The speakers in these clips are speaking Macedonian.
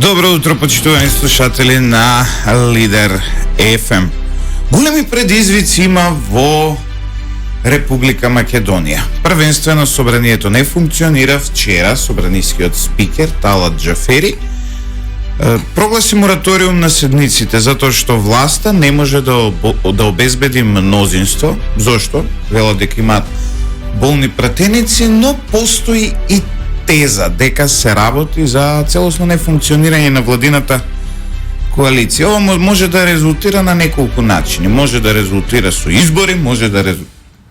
Добро утро, почитувани слушатели на Лидер FM. Големи предизвици има во Република Македонија. Првенствено собранието не функционира. Вчера собранискиот спикер Талат Џафери прогласи мораториум на седниците затоа што власта не може да обезбеди мнозинство. Зошто? Велат дека имаат болни пратеници, но постои и теза дека се работи за целосно нефункционирање на владината коалиција. Ова може да резултира на неколку начини. Може да резултира со избори, може да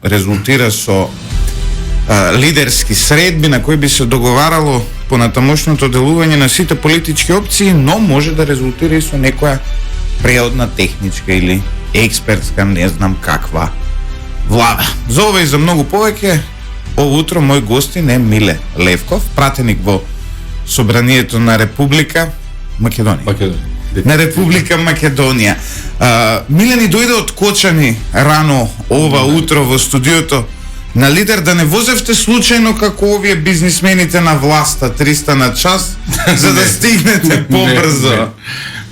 резултира со лидерски средби на кои би се договарало понатамошното делување на сите политички опции, но може да резултира и со некоја преодна техничка или експертска, не знам каква влада. За ова и за многу повеќе, ово утро мој гостин е Миле Левков, пратеник во Собранието на Република Македонија. На Република Македонија. Миле ни дојде од Кочани рано ова утро во студиото на Лидер, да не возевте случајно како овие бизнисмените на власта 300 на час за да стигнете побрзо. Не.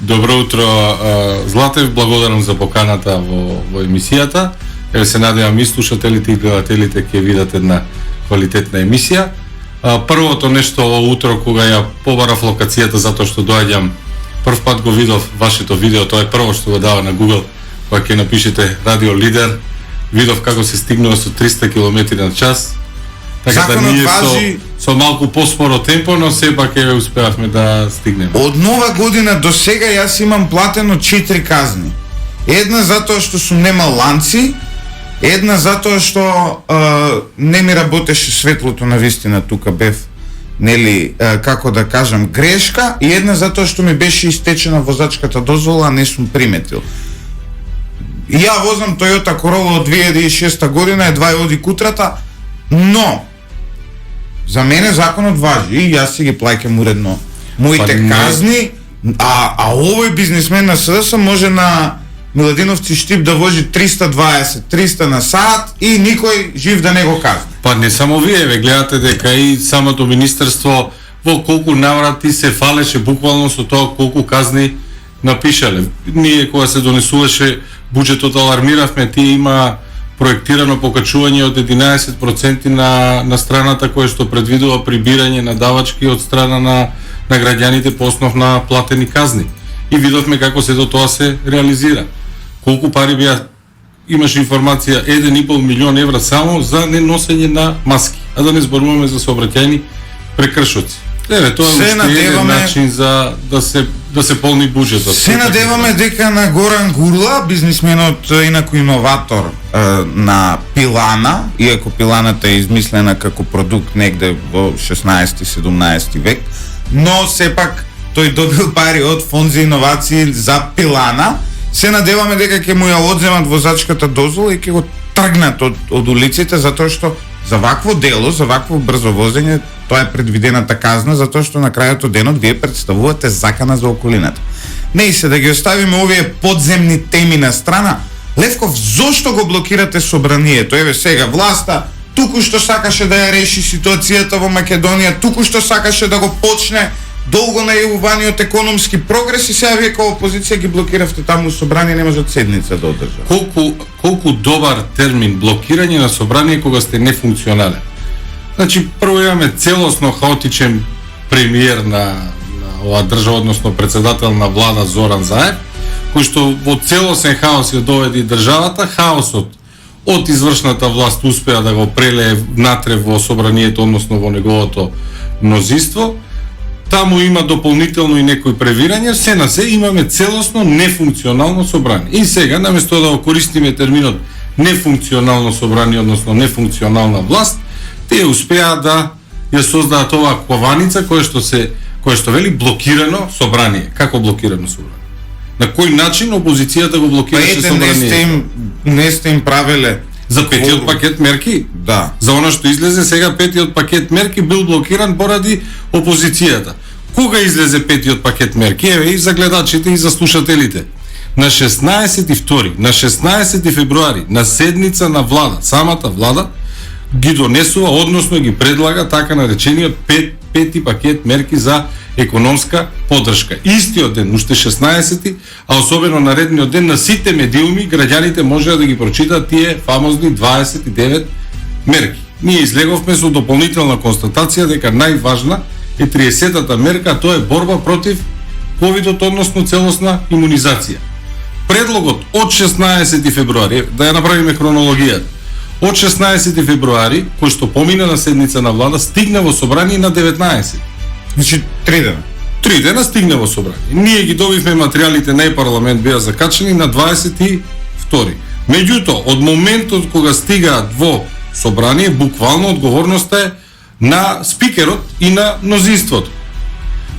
Добро утро, Златев, благодарам за поканата во емисијата. Еве се надевам и слушателите и гледателите ќе видат една квалитетна емисија. Првото нешто ово утро кога ја побарав локацијата затоа што доаѓам, прв пат го видов вашето видео, тоа е прво што го дава на Google, кога ќе напишете Радио Лидер, видов како се стигнува со 300 км на час. Така да ние со малку поспоро темпо, но сепак еве успеавме да стигнеме. Од нова година до сега јас имам платено 4 казни. Една затоа што сум немал ланци, една затоа што не ми работеше светлото на вистина, тука бев, нели, како да кажам, грешка, и една затоа што ми беше истечена возачката дозвола, а не сум приметил. Ја возам Toyota Corolla од 2006 година, едва ја оди кутрата, но за мене законот важи и јас си ги плаќам уредно моите казни, а овој бизнисмен на СДС може на Миладиновци Штип да вожи 320-300 на саат и никој жив да не го казне. Па не само вие, ве гледате дека и самото министерство во колку наврати се фалеше буквално со тоа колку казни напишале. Ние кога се донесуваше буџетот, алармиравме, тие има проектирано покачување од 11% на страната кој што предвидува прибирање на давачки од страна на граѓаните по основ на платени казни. И видовме како се до тоа се реализира. Колку пари беа, имаше информација 1,5 милион евра само за неносење на маски, а да не зборуваме за сообраќајни прекршоци. Еве, тоа е уште начин за да се полни буџетот. Се надеваме дека на Горан Гурла, бизнисменот инаку иноватор на пилана, иако пиланата е измислена како продукт негде во 16-17 век, но сепак тој добил пари од фонд за иновации за пилана. Се надеваме дека ќе му ја одземат возачката дозвола и ќе го тргнат од улиците, затоа што за вакво дело, за вакво брзо возење, тоа е предвидената казна, затоа што на крајот од денот вие представувате закана за околината. Не и се да ги оставиме овие подземни теми на страна. Левков, зошто го блокирате собранието? Еве сега власта туку што сакаше да ја реши ситуацијата во Македонија, туку што сакаше да го почне долго најавуваниот економски прогрес, и сега вие како опозиција ги блокиравте таму собрание, не можат седница да одржат. Колку добар термин блокирање на собрание кога сте нефункционален. Значи, прво имаме целосно хаотичен премиер на оваа држава, односно председател на влада Зоран Заев, кој што во целосен хаос ја доведе државата. Хаосот од извршната власт успеа да го прелее внатре во собранието, односно во неговото мнозинство. Таму има дополнително и некои превирања, се на се имаме целосно нефункционално собрание. И сега, наместо да го користиме терминот нефункционално собрание, односно нефункционална власт, тие успеа да ја создаат оваа кованица која што вели блокирано собрание. Како блокирано собрание? На кој начин опозицијата го блокираше собранието? Не сте им правеле за петиот пакет мерки? Да. За она што излезе сега петиот пакет мерки бил блокиран поради опозицијата. Кога излезе петиот пакет мерки? Еве и за гледачите и за слушателите. На 16 февруари, на седница на влада, самата влада ги донесува, односно ги предлага така наречениот 5 пакет мерки за економска поддршка. Истиот ден, уште 16-ти, а особено наредниот ден на сите медиуми, граѓаните можеа да ги прочитат тие фамозни 29 мерки. Ние излеговме со дополнителна констатација дека најважна е 30-та мерка, а тоа е борба против ковидот, односно целосна имунизација. Предлогот од 16 февруари, да ја направиме хронологијата, од 16 февруари, кој што помина на седница на влада, стигна во собрание на 19. Значи 3 дена. 3 дена стигна во собрание. Ние ги добивме материјалите на парламент, беа закачани на 22. Меѓутоа, од моментот кога стигаат во собрание, буквално одговорноста е на спикерот и на мнозинството.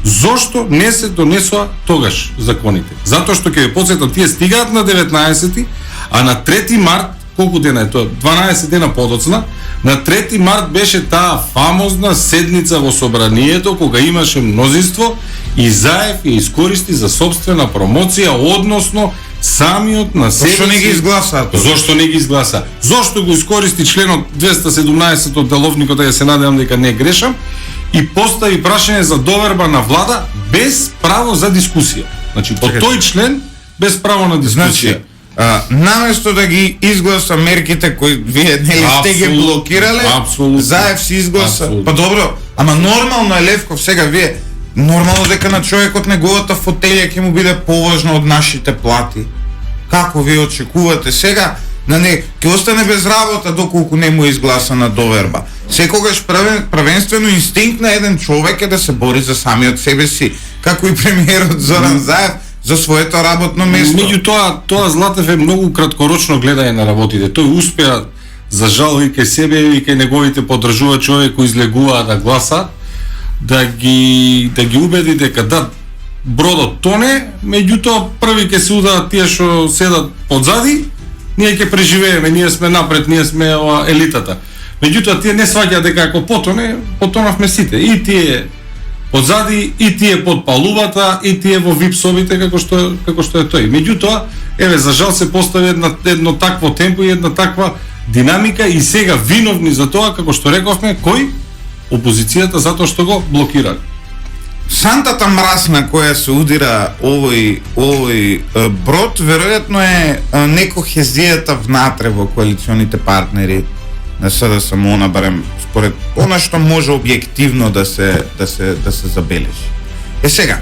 Зошто не се донесоа тогаш законите? Затоа што ќе ве потсетам, тие стигаат на 19, а на 3 март, колку дена е тоа? 12 дена подоцна, на 3 март беше таа фамозна седница во собранието, кога имаше мнозинство и Заев ја искористи за собствена промоција, односно самиот на себе. Зошто не ги изгласа? Зошто не ги изгласа? Зошто го искористи членот 217 од деловникот, да ја се надевам дека не грешам, и постави прашање за доверба на влада без право за дискусија. Значи, по тој член без право на дискусија. Значи, наместо да ги изгласа мерките кои вие нели сте ги блокирале, Заев си изгласа. Абсолютно. Па добро, ама нормално е Левков сега вие нормално дека на човекот неговата фотелја ќе му биде поважна од нашите плати. Како ви очекувате сега на не ќе остане без работа доколку не му изгласа на доверба. Секогаш правенствено инстинкт на еден човек е да се бори за самиот себе си, како и премиерот Зоран Заев за своето работно место. Меѓутоа, тоа Златев е многу краткорочно гледање на работите. Тој успеа, за жал, и кај себе и кај неговите поддржувачи овие кои излегуваа да гласат, да ги убеди дека да, бродот тоне, меѓутоа први ќе се удаат тие што седат подзади, ние ќе преживееме, ние сме напред, ние сме елитата. Меѓутоа тие не сваќаат дека ако потоне, потонавме сите. И тие подзади, и тие под палубата, и тие во вип собите како што е тој. Меѓутоа, еве за жал се постави едно такво темпо и една таква динамика и сега виновни за тоа, како што рековме, кој? Опозицијата, затоа што го блокирали. Сантата мраз на која се удира овој брод, веројатно е некохезијата внатре во коалиционите партнери на СДСМ, барем според она што може објективно да се забележи. Сега,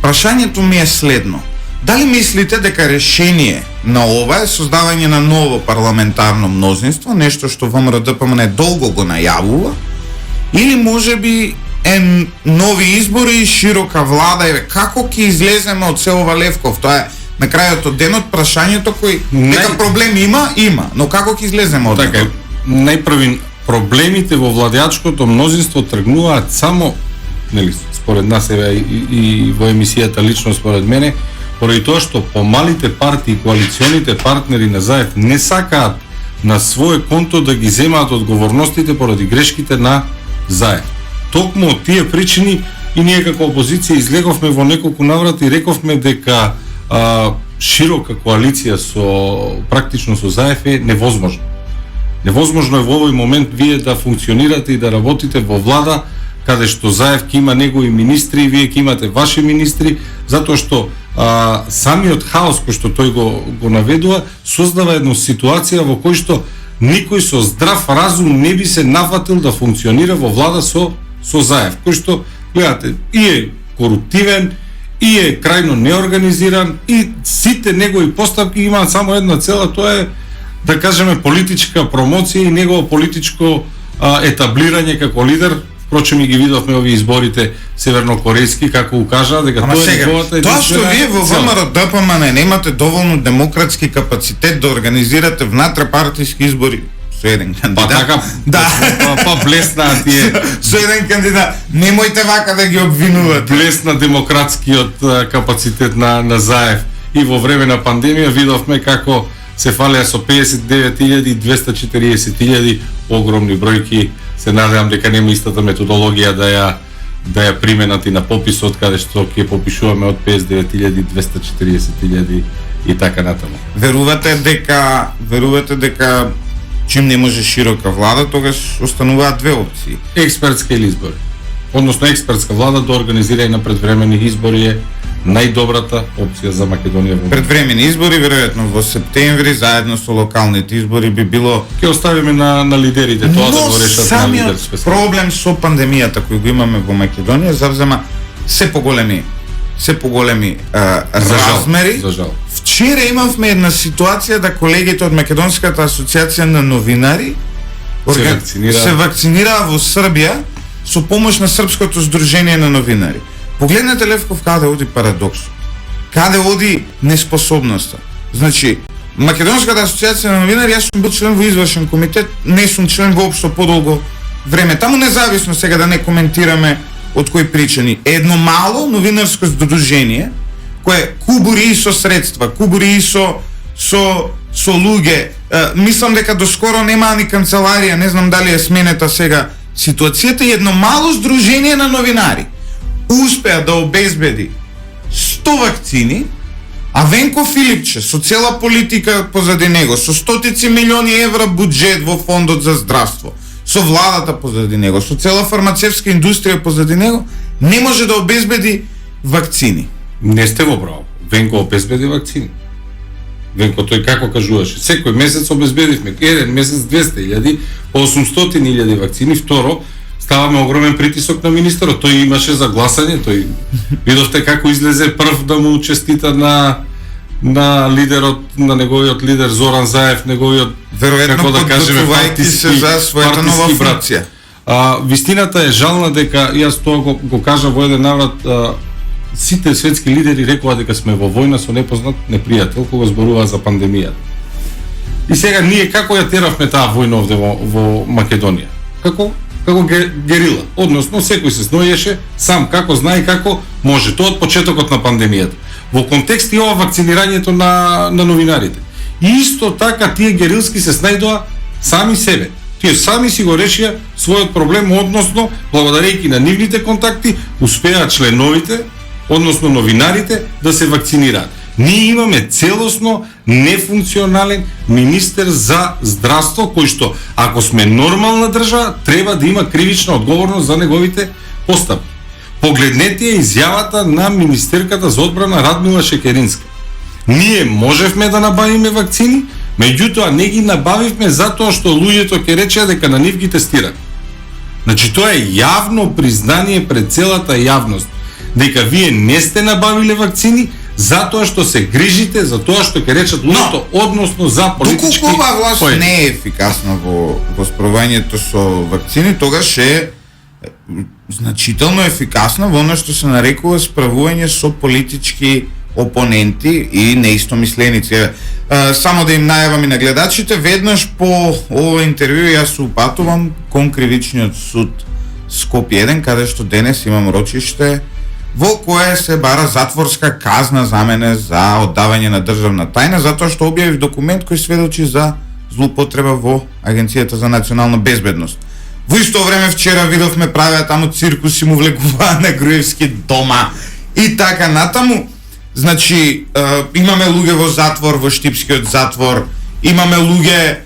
прашањето ми е следно. Дали мислите дека решение на ова е создавање на ново парламентарно мнозинство, нешто што ВМРО-ДПМН долго го најавува, или можеби е нови избори и широка влада? Како ќе излеземе од се ова, Левков? Тоа е на крајот од денот прашањето кој дека проблем има, но како ќе излеземе од така? Најпрви проблемите во владеачкото мнозинство тргнуваат само, нели, според нас и во емисијата лично според мене, поради тоа што помалите партии, коалиционите партнери на Заев не сакаат на своје конто да ги земаат одговорностите поради грешките на Заев. Токму од тие причини и ние како опозиција излеговме во неколку наврати и рековме дека широка коалиција практично со Заев е невозможно. Невозможно е во овој момент вие да функционирате и да работите во влада каде што Заев ќе има негови министри и вие ќе имате ваши министри, затоа што самиот хаос кој што тој го наведува создава една ситуација во кој што никој со здрав разум не би се нафатил да функционира во влада со Заев, кој што, гледате, и е коруптивен, и е крајно неорганизиран, и сите негови поставки имаат само една цела, тоа е, да кажеме, политичка промоција и негово политичко етаблирање како лидер. Впрочем и ги видовме овие изборите севернокорејски, како укажа дека тоа е неговата единствена. Тоа што вие во ВМРО-ДПМН немате доволно демократски капацитет да организирате внатре-партиски избори со еден кандидат. Па така, па блесна тие. Со еден кандидат. Немојте вака да ги обвинувате. Блесна демократскиот капацитет на Заев. И во време на пандемија видовме како се фалеа со 59.000 и 240.000 огромни бројки. Се надевам дека нема истата методологија да ја применат и на пописот, каде што ќе попишуваме од 59.000, 240.000 и така натаму. Верувате дека чим не може широка влада, тогаш остануваат две опции. Експертска или избори. односно експертска влада да организира и на предвремени избори е најдобрата опција за Македонија. Предвремени избори, веројатно во септември, заедно со локалните избори би било... Ќе оставиме на лидерите тоа да го решат на лидерство. Но самиот проблем со пандемијата кој го имаме во Македонија завзема се поголеми размери. За жал. Вчера имавме една ситуација да колегите од Македонската асоциација на новинари се вакцинираа во Србија со помош на Српското здружение на новинари. Погледнете, Левков, каде оди парадоксот. Каде оди неспособноста. Значи, Македонската асоциација на новинари, јас сум бил член во извршен комитет, не сум член воопшто подолго време. Таму независно сега да не коментираме од кои причини. Едно мало новинарско здружение кое кубури со средства, кубури со луѓе. Мислам дека доскоро нема ни канцеларија, не знам дали е сменета сега ситуацијата, и едно мало здружение на новинари успеа да обезбеди 100 вакцини, а Венко Филипче со цела политика позади него, со стотици милиони евра буџет во фондот за здравство, со владата позади него, со цела фармацевтска индустрија позади него, не може да обезбеди вакцини. Не сте во право. Венко обезбеди вакцини. Венко тој како кажуваше, секој месец обезбедивме, еден месец 200.000, 800.000 вакцини, второ, ставаме огромен притисок на министерот, тој имаше за гласање, тој видовте како излезе прв да му честита на лидерот, на неговиот лидер Зоран Заев, неговиот, како да кажеме, партиски за својата нова функција. Вистината е жална дека јас тоа го кажа во еден наврат, сите светски лидери рекоа дека сме во војна со непознат непријател кога зборуваа за пандемијата. И сега ние како ја теравме таа војна овде во Македонија? Како герила, односно секој се сноеше сам како знае и како може, тоа од почетокот на пандемијата. Во контекст и ова вакцинирањето на новинарите. И исто така тие герилски се снајдоа сами себе. Тие сами си го решија својот проблем, односно благодарејќи на нивните контакти успеа членовите, односно новинарите, да се вакцинираат. Ние имаме целосно нефункционален министер за здравство, кој што, ако сме нормална држава, треба да има кривична одговорност за неговите постапки. Погледнете изјавата на министерката за одбрана Радмила Шекеринска. Ние можевме да набавиме вакцини, меѓутоа не ги набавивме затоа што луѓето ќе речеа дека на нив ги тестираат. Значи тоа е јавно признание пред целата јавност дека вие не сте набавиле вакцини затоа што се грижите за тоа што ќе речат луѓето, односно за политички поени. Доколку оваа власт не е ефикасна во справувањето со вакцини, тогаш е значително ефикасна во она што се нарекува справување со политички опоненти и неистомисленици. Само да им најавам и на гледачите, веднаш по ова интервју јас се упатувам кон кривичниот суд Скопје 1, каде што денес имам рочиште во кое се бара затворска казна за мене за оддавање на државна тајна, затоа што објавив документ кој сведочи за злоупотреба во Агенцијата за национална безбедност. Во исто време вчера видовме правеа таму циркуси, му влекуваа на Груевски дома и така натаму. Значи, имаме луѓе во затвор, во Штипскиот затвор, имаме луѓе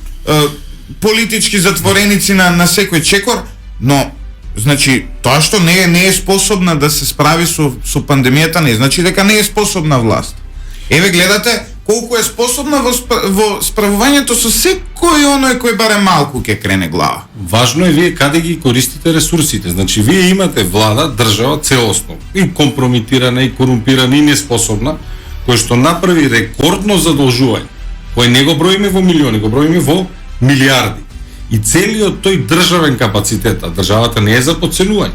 политички затвореници на секој чекор, но значи тоа што не е способна да се справи со пандемијата, не значи дека не е способна власт. Еве гледате колку е способна во справувањето со секој оној кој барем малку ќе крене глава. Важно е вие каде ги користите ресурсите. Значи вие имате влада, држава целосно и компромитирана, и корумпирана, и неспособна, кој што направи рекордно задолжување, кој не го броиме во милиони, го броиме во милиарди. И целиот тој државен капацитет, а државата не е за подценување,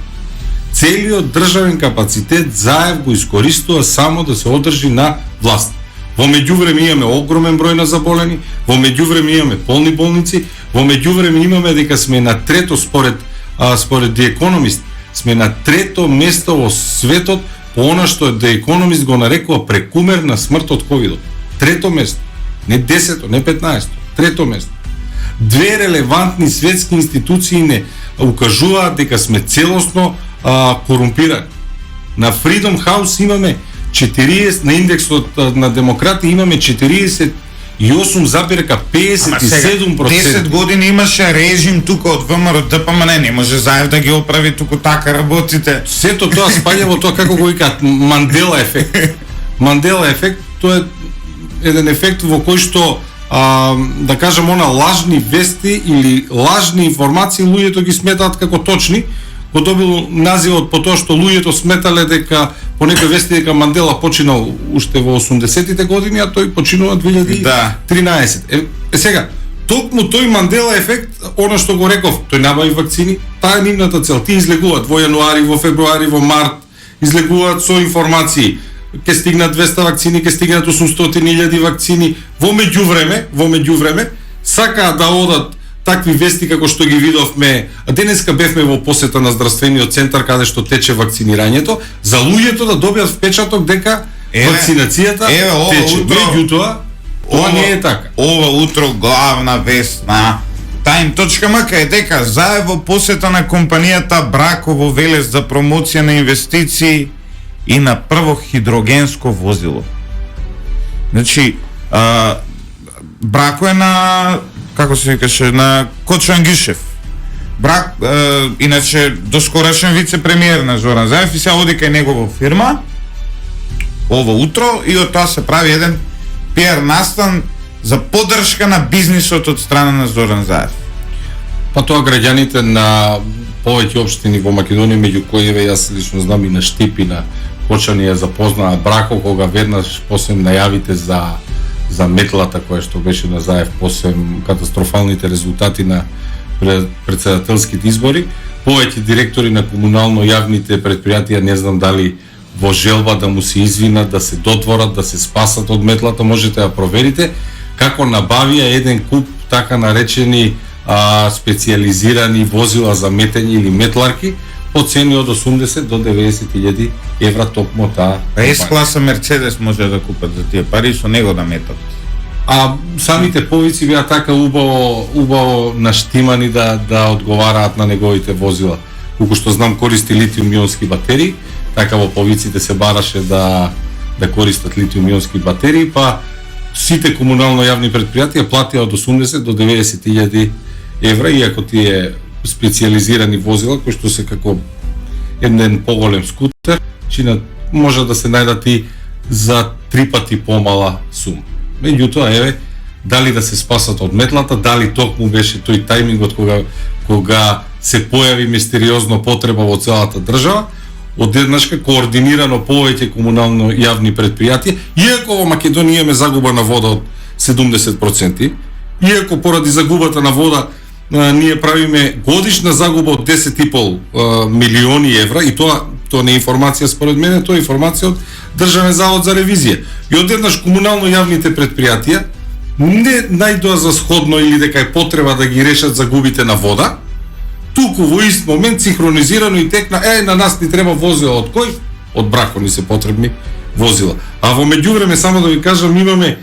целиот државен капацитет Заев го искористува само да се одржи на власт. Во меѓувреме имаме огромен број на заболени, во меѓувреме имаме полни болници, во меѓувреме имаме дека сме на трето според The Economist, сме на трето место во светот по она што The Economist го нарекува прекумерна смрт од ковидот. Трето место, не 10-то, не 15-то, трето место. Две релевантни светски институции не укажуваат дека сме целосно корумпирани. На Freedom House имаме 40, на индексот на демократи имаме 41 58,57%. 10 години имаше режим тука од ВМРО ДПМН, не може Заев да ги оправи туку така работите. Сето тоа спаѓа во тоа како го викаат Мандела ефект. Мандела ефект тоа е еден ефект во кој што да кажам лажни вести или лажни информации луѓето ги сметаат како точни, го добил називот по тоа што луѓето сметале дека по некои вести дека Мандела починал уште во 80-тите години, а тој починува 2013. Сега, токму тој Мандела ефект, она што го реков, тој набави вакцини, таа е нивната цел. Ти излегуваат во јануари, во февруари, во март, излегуваат со информации. Ке стигнат 200 вакцини, ке стигнат 800.000 вакцини. Во меѓувреме, сакаат да одат такви вести како што ги видовме. Денеска бевме во посета на здравствениот центар каде што тече вакцинирањето, за луѓето да добијат впечаток дека вакцинацијата тече. Меѓутоа, ова не е така. Ова утро главна вест на Time.mk е дека Заев во посета на компанијата Брако во Велес за промоција на инвестиции и на прво хидрогенско возило. Значи, Брако е на, како се викаше, на Кочо Ангишев. Брак, иначе доскорашен вице-премиер на Зоран Заев и сега оди кај негова фирма ово утро и од тоа се прави еден пиар настан за поддршка на бизнисот од страна на Зоран Заев. Па тоа граѓаните на повеќе општини во Македонија, меѓу кои јас лично знам и на Штип и на Кочани ја запознаа Брако, кога веднаш посем најавите за метлата која што беше на Заев, посем катастрофалните резултати на председателските избори, повеќе директори на комунално јавните предпријатија, не знам дали во желба да му се извинат, да се дотворат, да се спасат од метлата, можете да проверите како набавија еден куп така наречени специализирани возила за метење или метларки по цени од 80 до 90.000 евра токму таа. С-класа Мерцедес може да купат за тие пари и со него да метат. А самите повици беа така убаво наштимани да одговараат на неговите возила. Колку што знам користи литиум-ионски батерии, така во повиците се бараше да користат литиум-ионски батерии, па сите комунално јавни предпријатија платија од 80 до 90.000 евра, иако тие специализирани возила кои што се како еден поголем скутер, може да се најдат и за 3 пати помала сума. Меѓутоа, дали да се спасат од метлата, дали токму беше тој тајмингот кога се појави мистериозно потреба во целата држава, одеднашка координирано повеќе комунално јавни предпријатија, иако во Македонија имаме загуба на вода од 70%, иако поради загубата на вода ние правиме годишна загуба од 10,5 милиони евра, и тоа не е информација според мене, тоа е информација од Државен завод за ревизија. И одеднаш комунално јавните предпријатија не најдоа за сходно или дека е потреба да ги решат загубите на вода, туку во ист момент синхронизирано и текна, на нас ни треба возила од кој? Од Брако ни се потребни возила. А во меѓувреме, само да ви кажам, имаме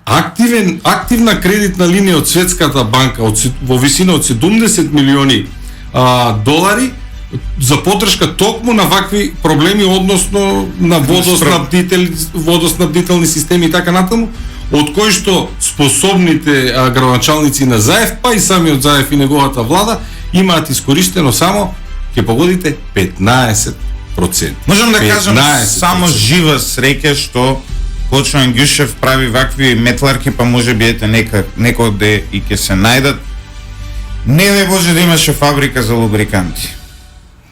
активна кредитна линија од Светската банка во висина од 70 милиони долари за поддршка токму на вакви проблеми, односно на водоснабдителни системи и така натаму, од кои што способните градоначалници на Заев, па и самиот Заев и неговата влада, имаат искористено само, ќе погодите, 15%. Можам да кажам само жива среќа што Кочо Ангишев прави вакви метларки, па може би некоде и ќе се најдат. Не дај Боже да имаше фабрика за лубриканти.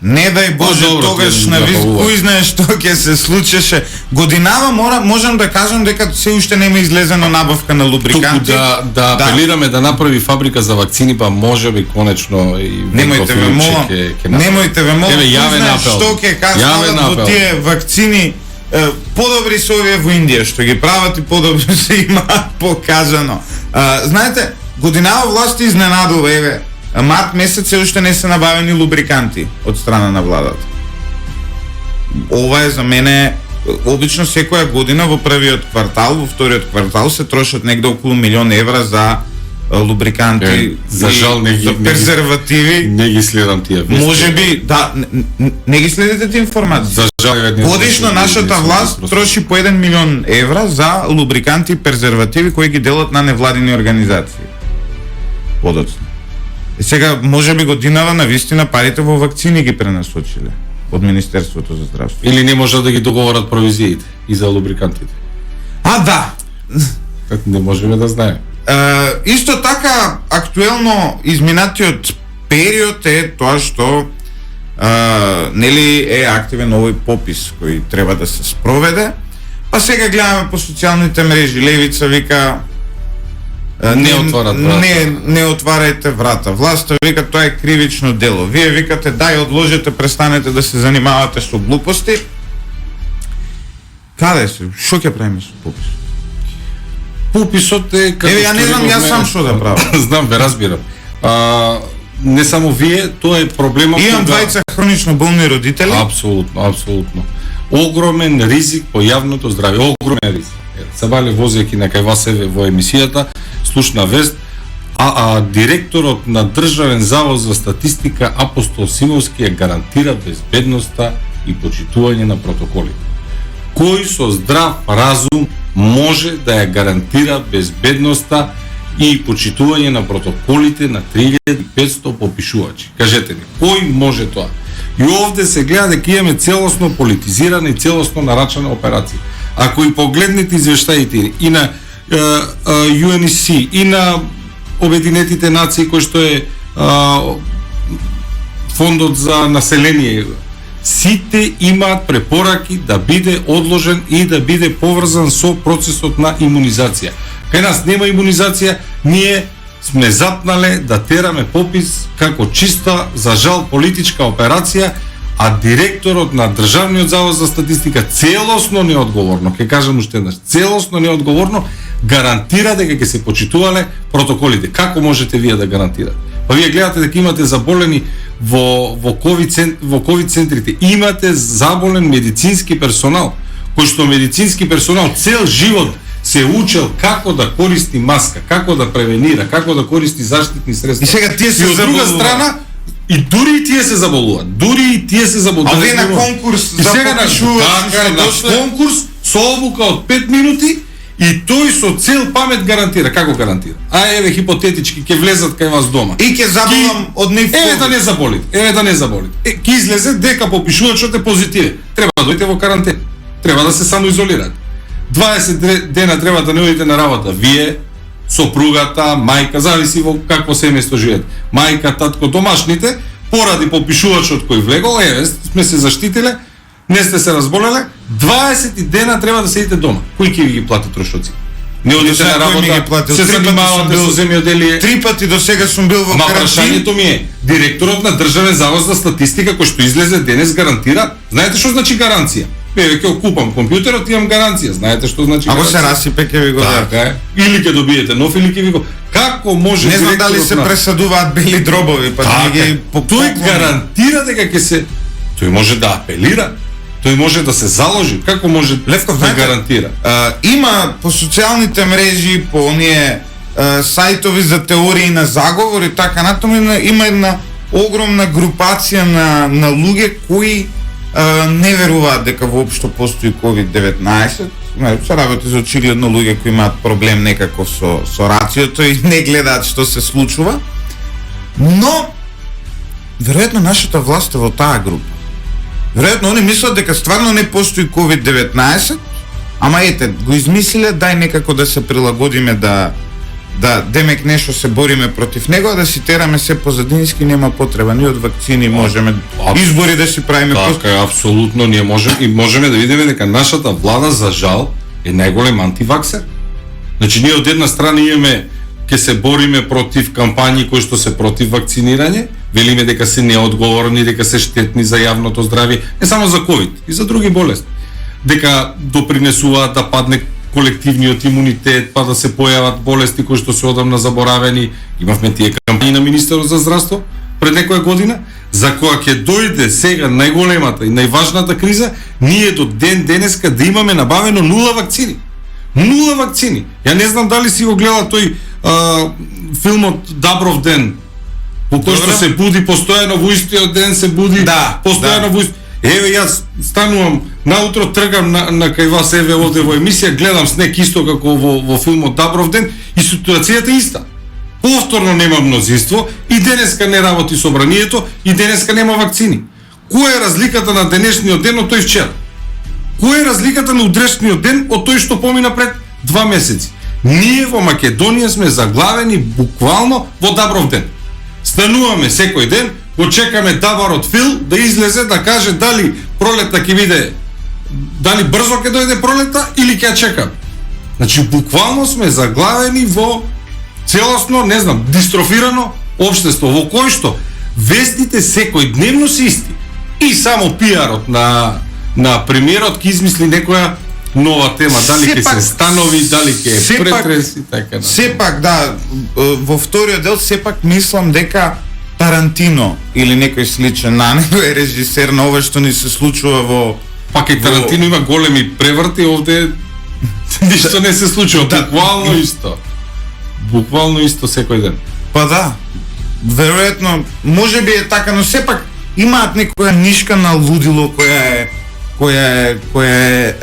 Не дај Боже тогаш на виз, кој знае што ќе се случеше. Годинава можам да кажам дека се уште нема излезено набавка на лубриканти. Да апелираме да направи фабрика за вакцини, па може би конечно и немојте ве молам, што ќе кажат во тие вакцини. Подобри се овие во Индија што ги прават и подобри се имаат покажано. Знаете, годинава власти изненадува, март месец се уште не се набавени лубриканти од страна на владата. Ова е за мене, обично секоја година во првиот квартал, во вториот квартал се трошат негде околу 1 милион евра за лубриканти, за жал за презервативи. Не ги следам тие вести. Може би, да, не ги следите тие информации. За жал Годишно нашата власт троши по 1 милион евра за лубриканти и презервативи кои ги делат на невладини организации. Подоцна. И сега, може би годинава на вистина парите во вакцини ги пренасочиле од Министерството за здравство. Или не можат да ги договорат провизиите и за лубрикантите. Да. Не можеме да знаеме. Исто така, актуелно изминатиот период е тоа што нели е активен овој попис кој треба да се спроведе. Па сега гледаме по социјалните мрежи, левица вика не отварат врата. Не отварајте врата. Власта вика тоа е кривично дело. Вие викате дај одложете, престанете да се занимавате со глупости. Каде се? Што ќе правиме со попис? Пописот е како ја не знам јас сам што да правам. Знам, ве разбирам. Не само вие, тоа е проблемот. Имам двајца хронично болни родители. Апсолутно. Огромен ризик по јавното здравје, огромен ризик. Сабале возејќи на кај вас во емисијата, слушна вест, директорот на Државен завод за статистика Апостол Симовски ја гарантира безбедноста и почитување на протоколите. Кој со здрав разум може да ја гарантира безбедноста и почитување на протоколите на 3500 попишувачи? Кажете ми, кој може тоа? И овде се гледа дека имаме целосно политизирана и целосно нарачана операција. Ако и погледнете извештаите и на UNEC и на Обединетите нации кој што е фондот за население, сите имаат препораки да биде одложен и да биде поврзан со процесот на имунизација. Кај нас нема имунизација, ние сме запнале да тераме попис како чиста, за жал, политичка операција, а директорот на Државниот завод за статистика целосно неодговорно, ќе кажам уште еднаш, целосно неодговорно гарантира дека ќе се почитувале протоколите. Како можете вие да гарантирате? Па вие гледате дека имате заболени во ковид центрите, имате заболен медицински персонал, кој што медицински персонал цел живот се учел како да користи маска, како да превенира, како да користи заштитни средства. И сега тие се од друга страна, и дури и тие се заболуваат. А вие на конкурс за на конкурс со обука од 5 минути и тој со цел памет гарантира. Како гарантира? Еве хипотетички ќе влезат кај вас дома. И ќе заболам од нив. Еве да не заболите. Ќе излезе дека попишувачот е позитивен. Треба да дојдете во карантена. Треба да се самоизолирате. 20 дена треба да не одите на работа. Вие, сопругата, мајка, зависи во какво семејство живеете. Мајка, татко, домашните, поради попишувачот кој влегол, сме се заштитиле, не сте се разболеле, 20 дена треба да седите дома. Кој ќе ви ги плати трошоци? Не одите на работа, се занимавате со земјоделие. 3 пати до сега сум бил во карантин. Прашањето ми е, директорот на Државен завод за статистика кој што излезе денес гарантира, знаете што значи гаранција? Еве ќе купам компјутерот, имам гаранција. Знаете што значи гаранција? Ако се расипе ќе ви го дадат. Или ќе добиете нов или ќе ви го. Како може не знам дали се пресадуваат бели дробови, па да ги тој гарантира дека ќе се тој може да апелира. Тој може да се заложи. Како може Левков да гарантира? Има по социјалните мрежи, по оние сајтови за теории на заговори, така натаму има една огромна групација на луѓе кои не веруваат дека воопшто постои COVID-19. Се работи за очигледно луѓе кои имаат проблем некако со рациото и не гледаат што се случува. Но веројатно нашата власт е во таа група. Веројатно они мислат дека стварно не постои COVID-19, ама го измислиле, дај некако да се прилагодиме да демек нешто се бориме против него, а да си тераме се позадински, нема потреба ни од вакцини, можеме избори да си правиме. Така, апсолутно, ние можеме да видиме дека нашата влада за жал е најголем антиваксер. Значи ние од една страна имаме ќе се бориме против кампањи кои што се против вакцинирање, велиме дека се неодговорни, дека се штетни за јавното здравје, не само за ковид, и за други болести. Дека допринесуваат да падне колективниот имунитет, па да се појават болести кои што се одамна заборавени. Имавме тие кампањи на Министерот за здравство пред некоја година, за која ќе дојде сега најголемата и најважната криза, ние до ден денеска да имаме набавено 0 вакцини. 0 вакцини. Ја не знам дали си го гледа тој филмот Дабров ден, во кој што се буди постојано во истиот ден, се буди постојано во Еве јас станувам наутро, тргам на кај вас, еве овде во емисија, гледам снег исто како во филмот Дабров ден и ситуацијата иста. Повторно нема мнозинство и денеска не работи собранието и денеска нема вакцини. Која е разликата на денешниот ден од тој вчера? Која е разликата на утрешниот ден од тој што помина пред 2 месеци? Ние во Македонија сме заглавени буквално во Дабров ден. Стануваме секој ден, го чекаме Дабарот Фил да излезе да каже дали пролета ќе биде, дали брзо ќе дојде пролета или ќе ја чекаме. Значи буквално сме заглавени во целосно, не знам, дистрофирано општество во кој што вестите секој дневно се исти. И само пиарот на премиерот ќе измисли некоја нова тема, дали ќе се станови, дали ќе претреси, така да. Сепак да, во вториот дел сепак мислам дека Тарантино или некој сличен на него е режисер на ова што ни се случува во... Пак и Тарантино има големи преврти, овде ништо не се случува, буквално исто. Буквално исто секој ден. Па да, веројатно, може би е така, но сепак имаат некоја нишка на лудило која е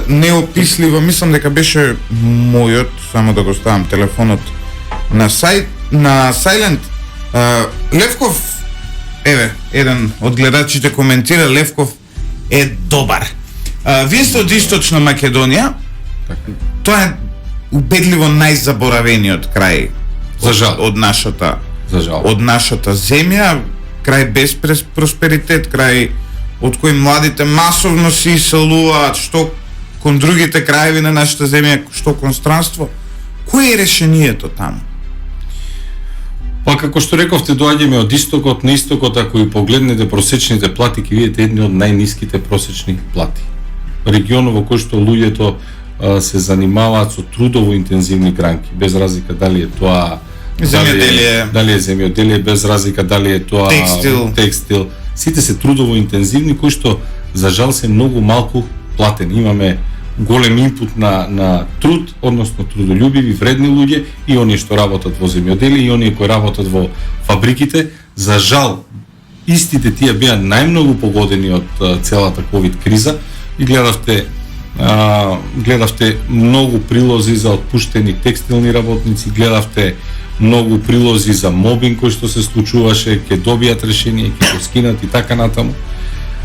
неопислива. Мислам дека беше мојот, само да го ставам телефонот на Silent. Левков, еве, еден од гледачите коментира, Левков е добар. Вие сте од Источна Македонија. Тоа е убедливо најзаборавениот крај за жал од нашата земја, крај без просперитет, крај од кој младите масовно се иселуваат, што кон другите краеви на нашата земја, што кон странство. Кој е решението таму? Па како што рековте, доаѓаме од истокот, на истокот, ако и погледнете просечните плати, ќе видите едни од најниските просечни плати. Регион во кој што луѓето се занимаваат со трудово интензивни гранки, без разлика дали е тоа дали е земјоделие, без разлика дали е тоа текстил. Сите се трудово интензивни кои што за жал се многу малку платени. Имаме голем инпут на труд, односно трудолюбиви, вредни луѓе и оние што работат во земјоделие и оние кои работат во фабриките. За жал, истите тие беа најмногу погодени од целата ковид криза и гледавте многу прилози за отпуштени текстилни работници, гледавте многу прилози за мобинг кој што се случуваше, ќе добијат решение, ќе го скинат и така натаму.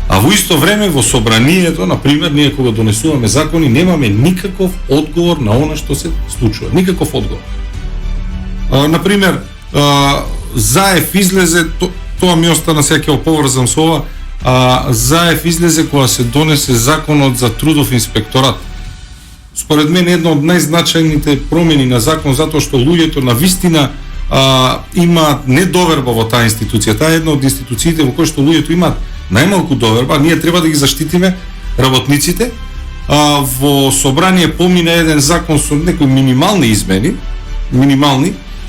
А во исто време во собранието, на пример, ние кога донесуваме закони, немаме никаков одговор на она што се случува. Никаков одговор. На пример, Заев излезе, тоа ми остана, сега ќе оповрзам со ова, Заев излезе кога се донесе законот за трудов инспекторат. Според мен една од најзначајните промени на закон, затоа што луѓето на вистина имаат недоверба во таа институција. Таа е една од институциите во кои што луѓето имаат најмалку доверба. Ние треба да ги заштитиме работниците. Во собрание помина еден закон со некои минимални измени,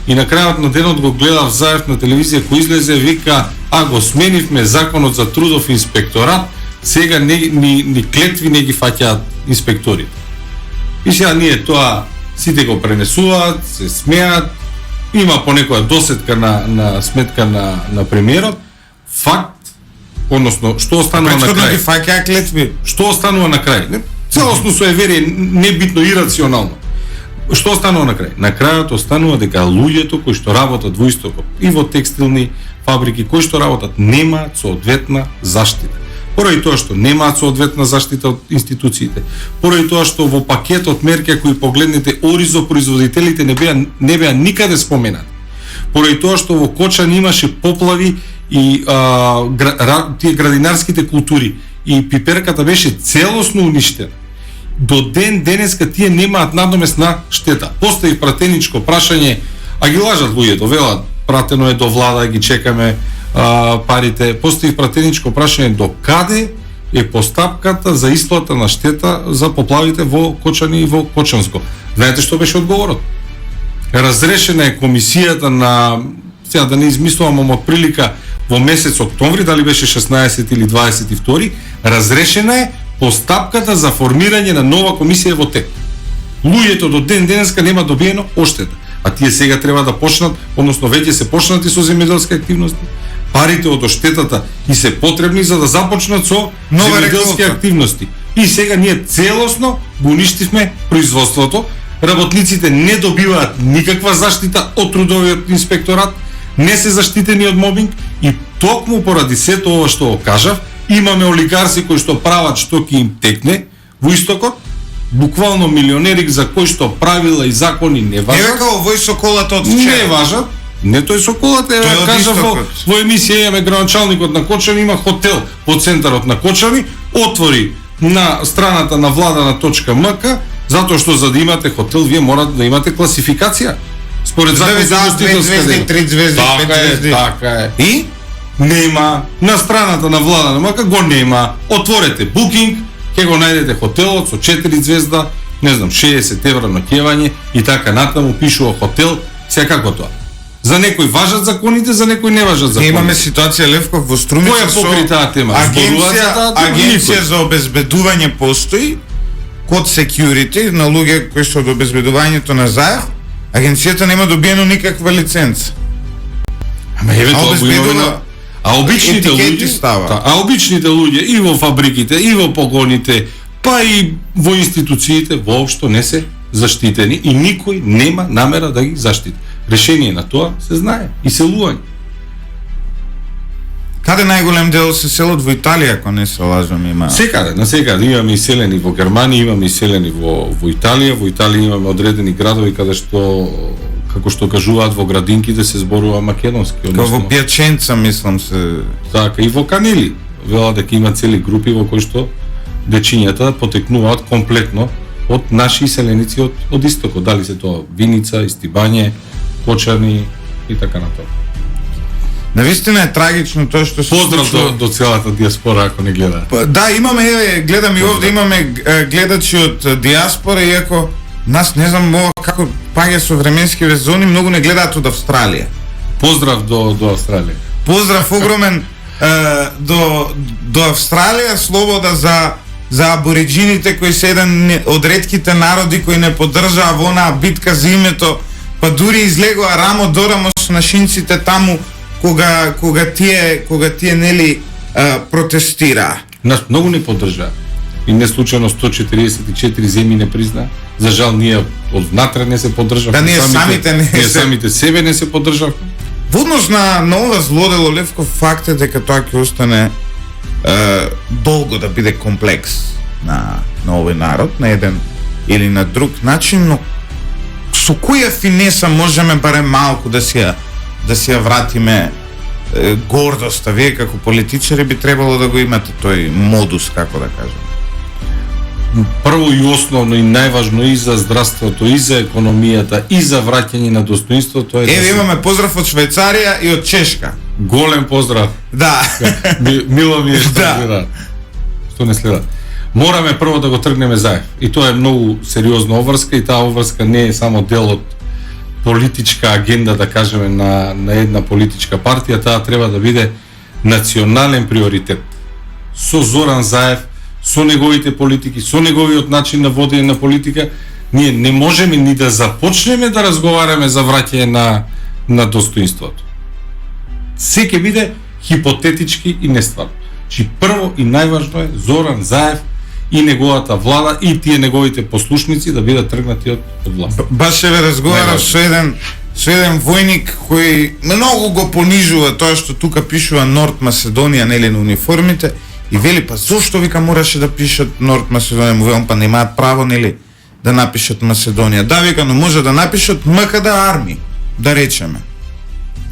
и на крајот на денот го гледав Заев на телевизија кој излезе, вика: го сменивме законот за трудов инспекторат, сега ни клетви не ги фаќаат инспекторите. И сега ние тоа сите го пренесуваат, се смеат, има по некоја досетка на сметка на премиерот. Факт, односно, што останува на крај? Ги фаќаат клетви. Што останува на крај? Целосно суеверие, небитно, ирационално. Што останува на крај? На крајот останува дека луѓето кои што работат во истокот и во текстилни фабрики, кои што работат, немаат соодветна заштита. Поради тоа што немаат соодветна заштита од институциите, поради тоа што во пакетот мерки кои погледнете оризо производителите не беа никаде споменати, поради тоа што во Кочан имаше поплави и тие градинарските култури и пиперката беше целосно уништена. До денеска тие немаат надомесна штета. Постои пратеничко прашање, а ги лажат луѓето, велат пратено е до влада, ги чекаме парите. Постои пратеничко прашање до каде е постапката за исплата на штета за поплавите во Кочани и во Кочанско. Знаете што беше одговорот? Разрешена е комисијата на, сега да не измислувам, од прилика во месец октомври, дали беше 16 или 22, разрешена е постапката за формирање на нова комисија во тек. Луѓето до денеска нема добиено оштета. А тие сега треба да почнат, односно веќе се почнати со земјоделски активности. Парите од оштетата и се потребни за да започнат со земјоделски активности. И сега ние целосно го уништивме производството. Работниците не добиваат никаква заштита од трудовиот инспекторат, не се заштитени од мобинг и токму поради сето ова што го кажав, имаме олигарси кои што прават што ќе им текне во истокот, буквално милионери за кои што правила и закони не важат. Не века овој со колата од вчера. Не важат. Не тој со колата, ја кажав во емисија имаме градоначалникот на Кочани, има хотел по центарот на Кочани, отвори на страната на влада.мк, затоа што за да имате хотел вие морате да имате класификација. Според закон за гостителска дейност. 3 звезди, 5 звезди. Така е. И нема на страната на влада.мк го нема. Отворете Booking, ќе го најдете хотелот со 4 звезда, не знам, 60 евра ноќевање и така натаму пишува хотел, секако тоа. За некои важат законите, за некои не важат законите. Имаме ситуација Левков во Струмица. Која покри таа тема? Агенција за обезбедување постои, код security на луѓе кои се од обезбедувањето на заев. Агенцијата нема добиено никаква лиценца. Ама евентуално обичните луѓе, обичните луѓе и во фабриките, и во погоните, па и во институциите воопшто не се заштитени и никој нема намера да ги заштити. Решение на тоа се знае, иселување. Каде најголем дел се селот во Италија, ако не се лажам, има? Секаде, на секаде. Имаме иселени во Германија, имаме иселени во Италија. Во Италија имаме одредени градови каде што, како што кажуваат, во градинките се зборува македонски. Во Пјаченца, мислам се. Така, и во Канели. Велат дека има цели групи во кои што дечињата потекнуваат комплетно од наши иселеници од истокот. Дали се тоа Виница, Истибање, Кочани и така натаму. Навистина е трагично тоа што се Поздрав до целата диаспора ако не гледа. Да, имаме, гледам и овде имаме гледачи од диаспора, иако нас не знам ова како паѓа со временски везони, многу не гледаат од Австралија. Поздрав до Австралија. Поздрав огромен до Австралија, слобода за абориджините кои се еден од ретките народи кои не поддржаа во онаа битка за името, па дури излегоа рамо до рамо со нашинците таму кога тие нели протестираа. Нас многу не поддржаа. И не случајно 144 земји не призна. За жал ние однатре не се поддржавме. Да, ние самите себе не се поддржавме. Во однос на ова злодело Левков, факт е дека тоа ќе остане долго да биде комплекс на овој народ, на еден или на друг начин, но со која финеса можеме барем малку да си ја вратиме гордоста? Вие како политичари би требало да го имате тој модус, како да кажем. Прво и основно и најважно и за здравството, и за економијата, и за враќање на достоинството е имаме поздрав од Швајцарија и од Чешка. Голем поздрав. Да. Мило ми е што гледа. Што не следа. Мораме прво да го тргнеме заев. И тоа е многу сериозна обврска и таа обврска не е само дел од политичка агенда, да кажеме, на една политичка партија, таа треба да биде национален приоритет. Со Зоран Заев, со неговите политики, со неговиот начин на водење на политика, ние не можеме ни да започнеме да разговараме за враќање на достоинството. Се ќе биде хипотетички и нестварно. Чи прво и најважно е Зоран Заев и неговата влада и тие неговите послушници да бидат тргнати од власт. Баш ве разговарав со еден војник кој многу го понижува тоа што тука пишува Норд Македонија, нели, на униформите, и вели, па зошто вика мораше да пишат Норд Македонија? Му велам, па немаат право, нели, да напишат Македонија. Да, вика, но може да напишат МКД арми, да речеме.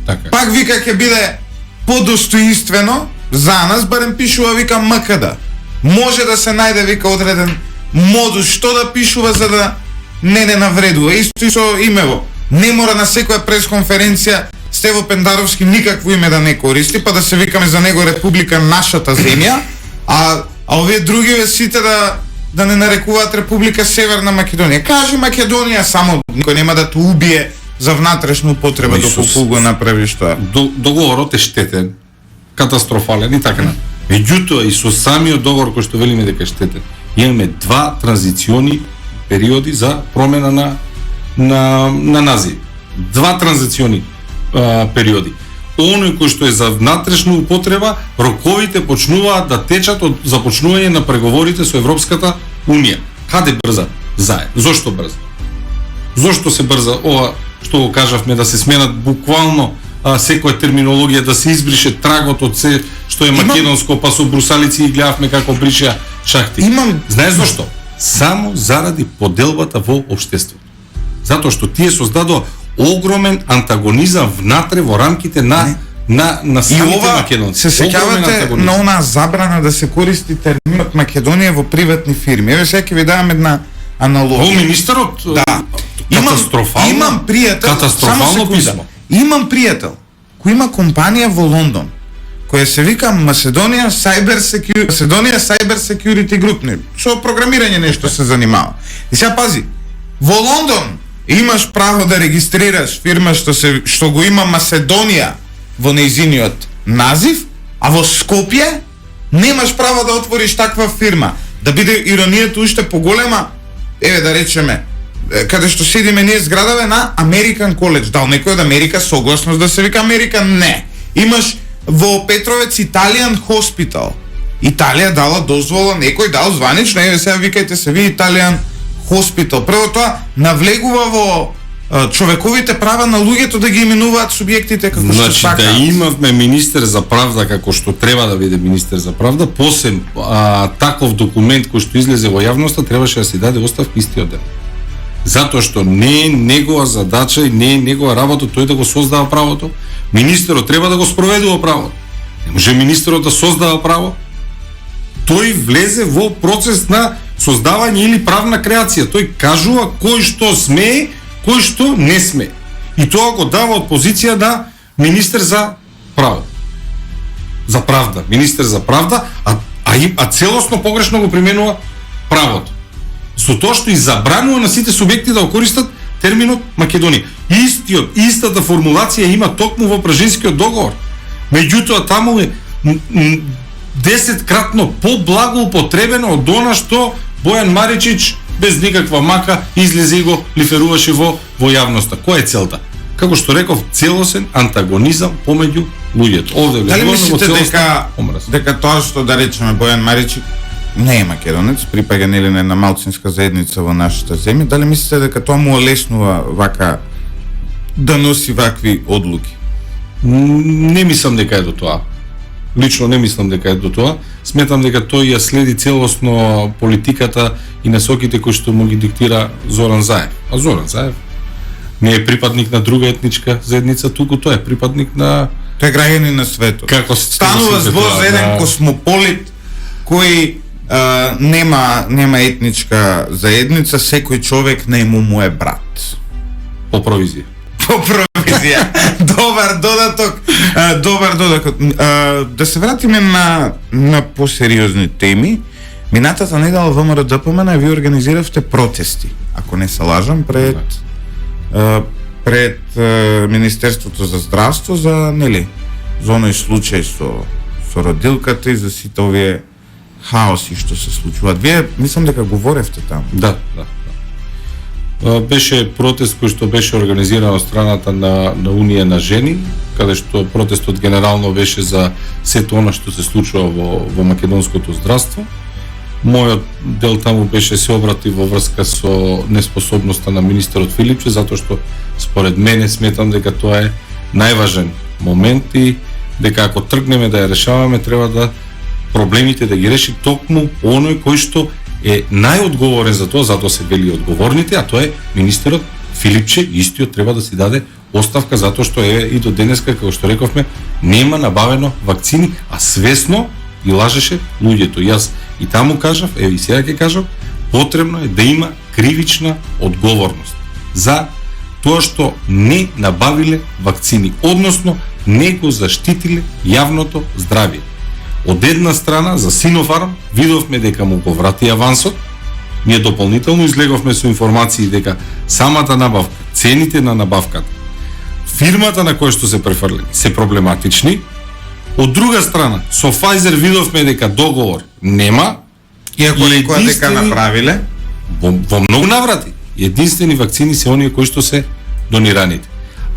Така. Пак вика ќе биде подостоинствено за нас, барем пишува, вика, МКД. Може да се најде, вика, одреден модус што да пишува за да не навредува. Исто и со имево. Не мора на секоја пресконференција Стево Пендаровски никакво име да не користи, па да се викаме за него Република нашата земја, а овие другиве сите да не нарекуваат Република Северна Македонија. Кажи Македонија, само никој нема да те убие за внатрешна употреба доколку го направиш тоа. Договорот е штетен, катастрофален и така. Меѓутоа и со самиот договор кој што велиме дека е штетен, имаме два транзициони периоди за промена на назив. два транзициони периоди. Оној кој што е за внатрешна употреба, роковите почнуваат да течат од започнување на преговорите со Европската Унија. Каде брза? Зошто брза? Зошто се брза? Ова што го кажавме, да се сменат буквално секоја терминологија, да се избрише трагот од се што е македонско, па со брусалици и гледавме како бришеа шахти. Знаеш зошто? Само заради поделбата во општеството. Затоа што тие создадоа огромен антагонизам внатре во рамките на самите македонци. Се сеќавате на онаа забрана да се користи терминот Македонија во приватни фирми. Еве сега ќе ви давам една аналогија. Во министерот да. Имам пријател, катастрофално писмо. Имам пријател кој има компанија во Лондон која се вика Macedonian Cyber Security Group, со програмирање нешто се занимава. И сега пази, во Лондон имаш право да регистрираш фирма што го има Македонија во нејзиниот назив, а во Скопје немаш право да отвориш таква фирма. Да биде иронијата уште поголема, еве да речеме, каде што седиме ние зградаве на American College. Дал некој од Америка согласност да се вика Америка? Не. Имаш во Петровец Italian Hospital. Италија дала дозвола, некој дал званично, еве сега викајте се ви Italian Hospital. Прво тоа навлегува во човековите права на луѓето да ги именуваат субјектите како што сакаат. Да имавме министер за правда како што треба да биде министер за правда, после таков документ кој што излезе во јавноста требаше да се даде оставка истиот ден. Затоа што не е негова задача и не е негова работа тој да го создава правото. Министерот треба да го спроведува правото. Не може министерот да создава право. Тој влезе во процес на создавање или правна креација. Тој кажува кој што смее, кој што не смее. И тоа го дава од позиција на министер за право. За правда. Министер за правда, а целосно погрешно го применува правото. Со тоа што и забранува на сите субјекти да го користат терминот Македонија. Истата формулација има токму во Пражинскиот договор. Меѓутоа таму е 10-кратно поблаго употребено од она што Бојан Маричич без никаква мака излезе и го лиферуваше во јавноста. Која е целта? Како што реков, целосен антагонизам помеѓу луѓето. Овде дали мислите дека тоа што да речеме Бојан Маричич не е македонец, припаѓа нели на една малцинска заедница во нашата земја, дали мислите дека тоа му олеснува вака да носи вакви одлуки? Не мислам дека е до тоа. Лично не мислам дека е до тоа. Сметам дека тој ја следи целосно политиката и насоките кои што му ги диктира Зоран Заев. А Зоран Заев не е припадник на друга етничка заедница, туку тој е припадник на... Тој е граѓанин на светот. Како станува збор за еден космополит кој нема етничка заедница, секој човек на му е брат. По провизија. Добар додаток. Да се вратиме на посериозни теми. Минатата недела ВМРО ДПМН ви организиравте протести, ако не се лажам, пред Министерството за здравство за оној случај со родилката и за сите овие хаоси што се случуваат. Вие мислам дека говоревте таму. Да. Беше протест кој што беше организиран од страната на Унија на жени, каде што протестот генерално беше за сето она што се случува во македонското здравство. Мојот дел таму беше се обрати во врска со неспособноста на министерот Филипче, затоа што според мене сметам дека тоа е најважен момент и дека ако тргнеме да ја решаваме, треба да проблемите да ги реши токму оној кој што е најодговорен за тоа, затоа се вели одговорните, а тоа е министерот Филипче, истиот треба да си даде оставка затоа што и до денеска, како што рековме, нема набавено вакцини, а свесно и лажеше луѓето. Јас и таму кажав, и сега ќе кажам, потребно е да има кривична одговорност за тоа што не набавиле вакцини, односно не го заштитиле јавното здравје. Од една страна, за Синофарм, видовме дека му поврати авансот, ние дополнително излеговме со информации дека самата набавка, цените на набавката, фирмата на која што се префрлени, се проблематични. Од друга страна, со Pfizer видовме дека договор нема, иако рекоа дека направиле, во многу наврати. Единствени вакцини се оние кои што се донираните.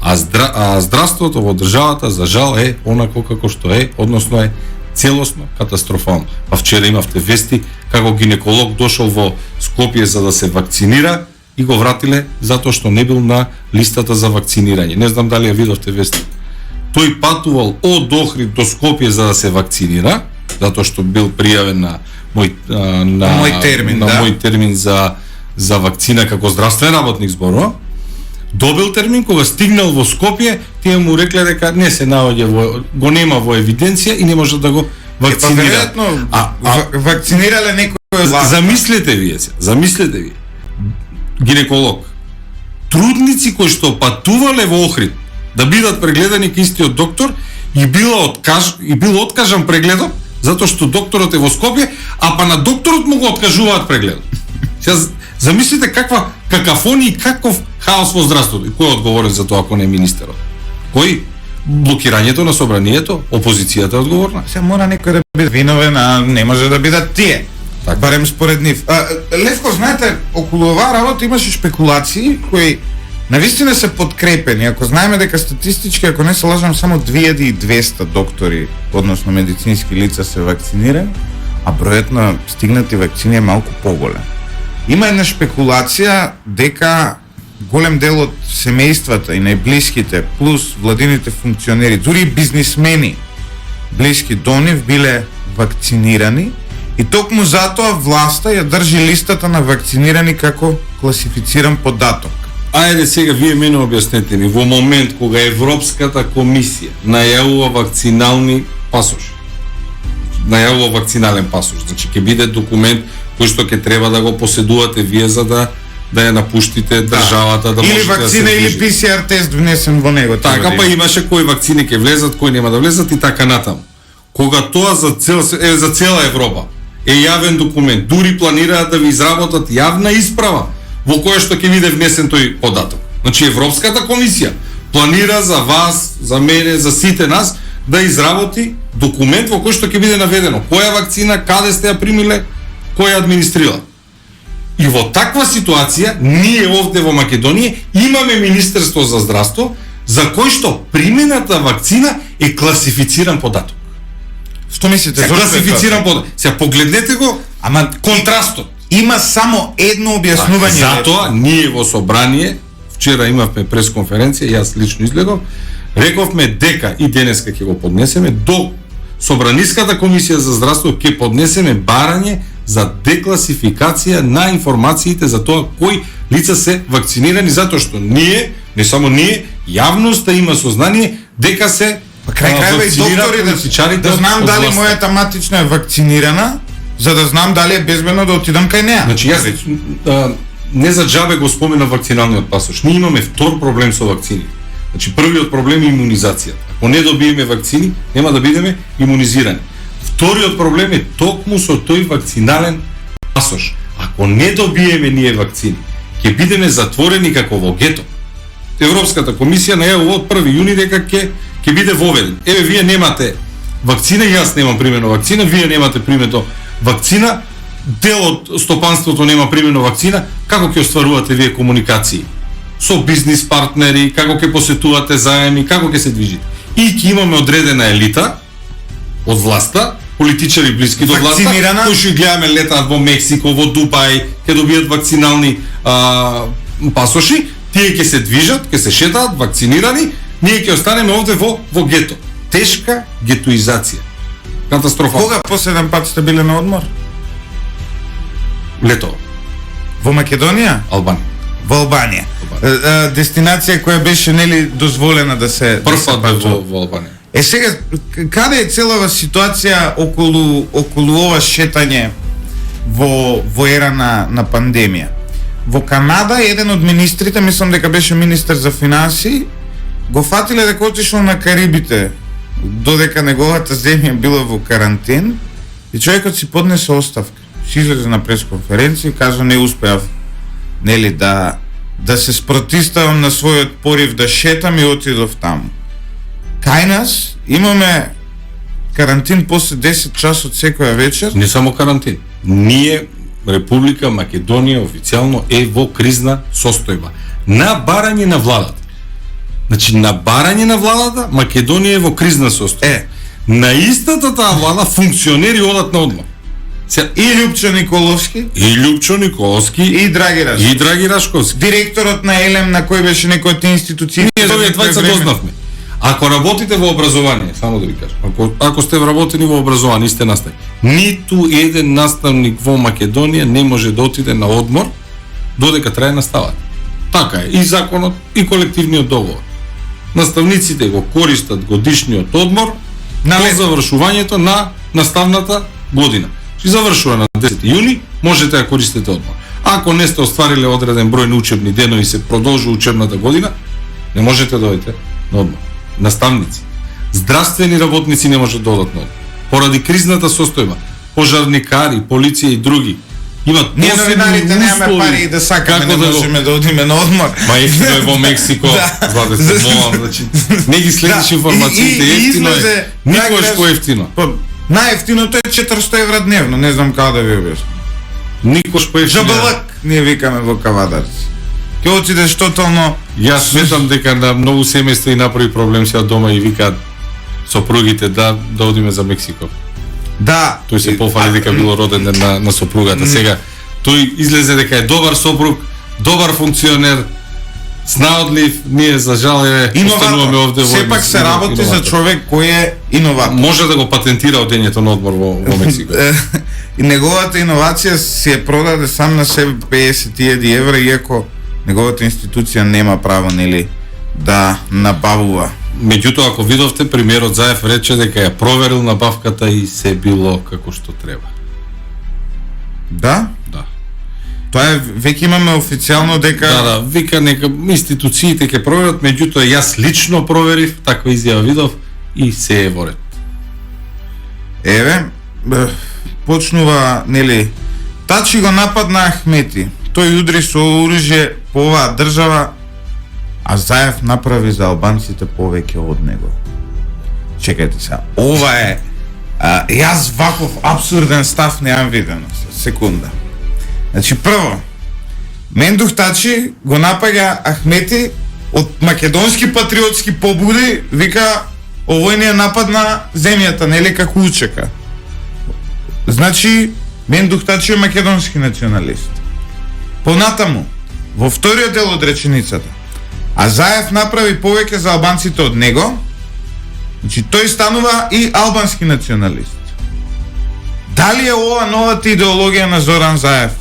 А здравството во државата за жал е онако како што е, односно е целосно катастрофално. Па вчера имавте вести како гинеколог дошол во Скопје за да се вакцинира и го вратиле затоа што не бил на листата за вакцинирање. Не знам дали ја видовте вести. Тој патувал од Охрид до Скопје за да се вакцинира, затоа што бил пријавен на мој термин за вакцина како здравствен работник зборува. Добил термин, кога стигнал во Скопје, тие му рекле дека не се наоѓа го нема во евиденција и не може да го вакцинира. Вакцинирале некој власт. Замислете вие. Гинеколог. Трудници кои што патувале во Охрид да бидат прегледани кај истиот доктор и бил откажан прегледот затоа што докторот е во Скопје, а па на докторот му го откажуваат прегледот. Сега замислите каква какафонија и каков хаос во здравството. И кој е одговорен за тоа ако не е министерот? Кој? Блокирањето на собранието, опозицијата е одговорна. Се мора некој да биде виновен, а не може да бидат тие. Так. Барем според нив. Левко, знаете, околу оваа работа имаше шпекулации кои навистина се подкрепени. Ако знаеме дека статистички, ако не се лажам, само 2200 доктори, односно медицински лица се вакцинирани, а бројот на стигнати вакцини е малку поголем. Има една шпекулација дека голем дел од семејствата и најблиските, плюс владините функционери, дури и бизнисмени блиски до нив биле вакцинирани и токму затоа власта ја држи листата на вакцинирани како класифициран податок. Ајде сега вие мене објаснете ми, во момент кога Европската комисија најавува вакцинални пасоши, најавува вакцинален пасош, значи ќе биде документ кој што ќе треба да го поседувате вие за да ја напуштите државата, да или можете вакцина да се или PCR тест внесен во него. Така па имаше кои вакцини ќе влезат, кои нема да влезат и така натаму. Кога тоа за цела Европа е јавен документ, дури планираат да ви изработат јавна исправа во која што ќе биде внесен тој податок. Значи Европската комисија планира за вас, за мене, за сите нас да изработи документ во кој што ќе биде наведено која вакцина, каде сте ја примиле, кој ја администрира. И во таква ситуација, ние овде во Македонија имаме Министерство за здравство, за кој што примената вакцина е класифициран податок. Што мислите? Класифициран податок. Сега погледнете го, ама контрастот. Има само едно објаснување. Затоа ние во собрание, вчера имавме пресконференција, јас лично излегов, рековме дека и денеска ќе го поднесеме до Собраниската комисија за здравство ќе поднесеме барање за декласификација на информациите за тоа кои лица се вакцинирани, затоа што ние, не само ние, јавноста има сознание дека се крај крајва и доктори да знам дали мојата матична е вакцинирана, за да знам дали е безбедно да отидам кај неа. Значи јас не за џабе го спомена вакциналниот пасош. Ние имаме втор проблем со вакцини. Значи првиот проблем е имунизацијата. Ако не добиеме вакцини, нема да бидеме имунизирани. Вториот проблем е токму со тој вакцинален пасош. Ако не добиеме ние вакцини, ќе бидеме затворени како во гето. Европската комисија најавува од 1 јуни дека ќе биде воведен. Еве вие немате вакцина, јас немам примено вакцина, вие немате примено вакцина, дел од стопанството нема примено вакцина, како ќе остварувате вие комуникации со бизнис партнери, како ќе посетувате заеми, како ќе се движите. И ќе имаме одредена елита од власта, политичари блиски до власта, кои што гледаме летаат во Мексико, во Дубај, ќе добијат вакцинални пасоши, тие ќе се движат, ќе се шетаат вакцинирани, ние ќе останеме овде во гето. Тешка гетоизација. Катастрофа. Кога последен пат сте биле на одмор? Летово. Во Македонија? Албанија. Во Албанија. Дестинација која беше нели дозволена да се прв пат во Албанија. Сега каде е целава ситуација околу ова шетање во ера на пандемија? Во Канада еден од министрите, мислам дека беше министер за финансии, го фатиле дека отишол на Карибите, додека неговата земја била во карантен, и човекот си поднесе оставка. Си излезе на пресконференција и кажа не успеав нели да се спротиставам на својот порив да шетам и отидов таму. Кај нас имаме карантин после 10 часот секоја вечер. Не само карантин. Ние, Република Македонија официјално е во кризна состојба. На барање на владата. Значи, на барање на владата, Македонија е во кризна состојба. На истата таа влада функционери одат на одмор. И Љупчо Николовски, И Љупчо Николовски, и Драги Рашковски. и Драги Рашковски. Директорот на ЕЛЕМ, на кој беше некој од институции. Ние за овие двајца дознавме. Ако работите во образование, само да ви кажам, ако сте вработени во образование и сте наставник, ниту еден наставник во Македонија не може да отиде на одмор додека трае наставата. Така е, и законот, и колективниот договор. Наставниците го користат годишниот одмор по завршувањето на наставната година. Чи завршува на 10 јуни, можете да користите одмор. Ако не сте оствариле одреден број на учебни денови и се продолжува учебната година, не можете да дојдете на одмор. Наставници, здравствени работници не можат да одат на одмор. Поради кризната состојба, пожарникари, полиција и други имат Ние посебни новинарите немаме услови пари и да сакаме, како не да можеме да одиме на одмор. Ма ефтино е во Мексико, знаете се, молам, значи, не ги следиш информациите, ефтино е, никогаш поевтино. Најефтиното е 400 евра дневно, не знам како да ви објаснам. Никогаш поевтино. Жабалак, ние викаме во Кавадарци. Ке отидеш тотално... Јас сметам дека на многу семејства и направи проблем сега дома и викаат сопругите да одиме за Мексико. Да. Тој се пофали дека било роден ден на сопругата. Сега, тој излезе дека е добар сопруг, добар функционер, снаодлив, ние за жал остануваме овде во... Сепак се работи за човек кој е иноватор. Може да го патентира одењето на одмор во Мексико. И неговата иновација си ја продаде сам на себе 50.000 евра, иако неговата институција нема право, нели, да набавува. Меѓутоа, ако видовте, премиерот Заев рече дека ја проверил набавката и се било како што треба. Да? Да. Тоа е, веќе имаме официјално дека... Да, вика нека институциите ќе проверат, меѓутоа јас лично проверив, таква изјава видов и се е во ред. Еве, почнува, нели, Тачи го нападна Ахмети. Тој удри со оружје по оваа држава, а Заев направи за албанците повеќе од него. Чекајте сега, ова е... јас ваков абсурден став неам видено. Секунда. Значи, прво, Мендух Тачи го напаѓа Ахмети од македонски патриотски побуди, вика, овој не е напад на земјата, нели, како учека. Значи, Мендух Тачи е македонски националист. Понатаму, во вториот дел од реченицата, а Заев направи повеќе за албанците од него, значи тој станува и албански националист. Дали е ова новата идеологија на Зоран Заев,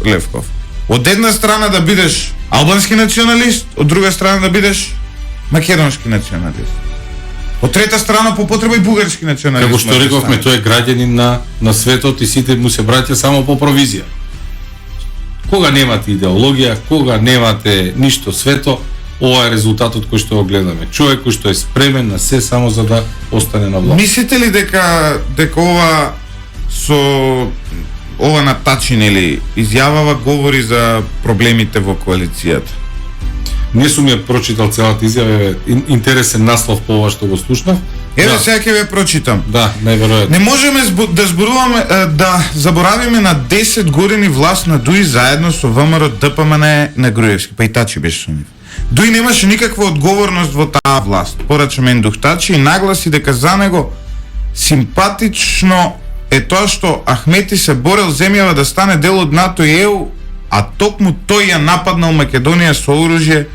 Левков? Од една страна да бидеш албански националист, од друга страна да бидеш македонски националист. Од трета страна по потреба и бугарски националист. Како што рековме, тој е граѓанин на светот и сите му се браќа само по провизија. Кога немате идеологија, кога немате ништо свето, ова е резултатот кој што го гледаме. Човек кој што е спремен на се само за да остане на власт. Мислите ли дека ова со ова на Тачи, нели, изјавава говори за проблемите во коалицијата? Не сум ја прочитал целата изјава, интересен наслов по ова што го слушнав. Еве сега ќе ве прочитам. Да, најверојатно. Не можеме да зборуваме, да заборавиме на 10 години власт на Дуи заедно со ВМРО ДПМН на Груевски, па и Тачи беше со нив. Дуи немаше никаква одговорност во таа власт, порача Мендух Тачи и нагласи дека за него симпатично е тоа што Ахмети се борел земјава да стане дел од НАТО и ЕУ, а токму тој ја нападнал Македонија со оружје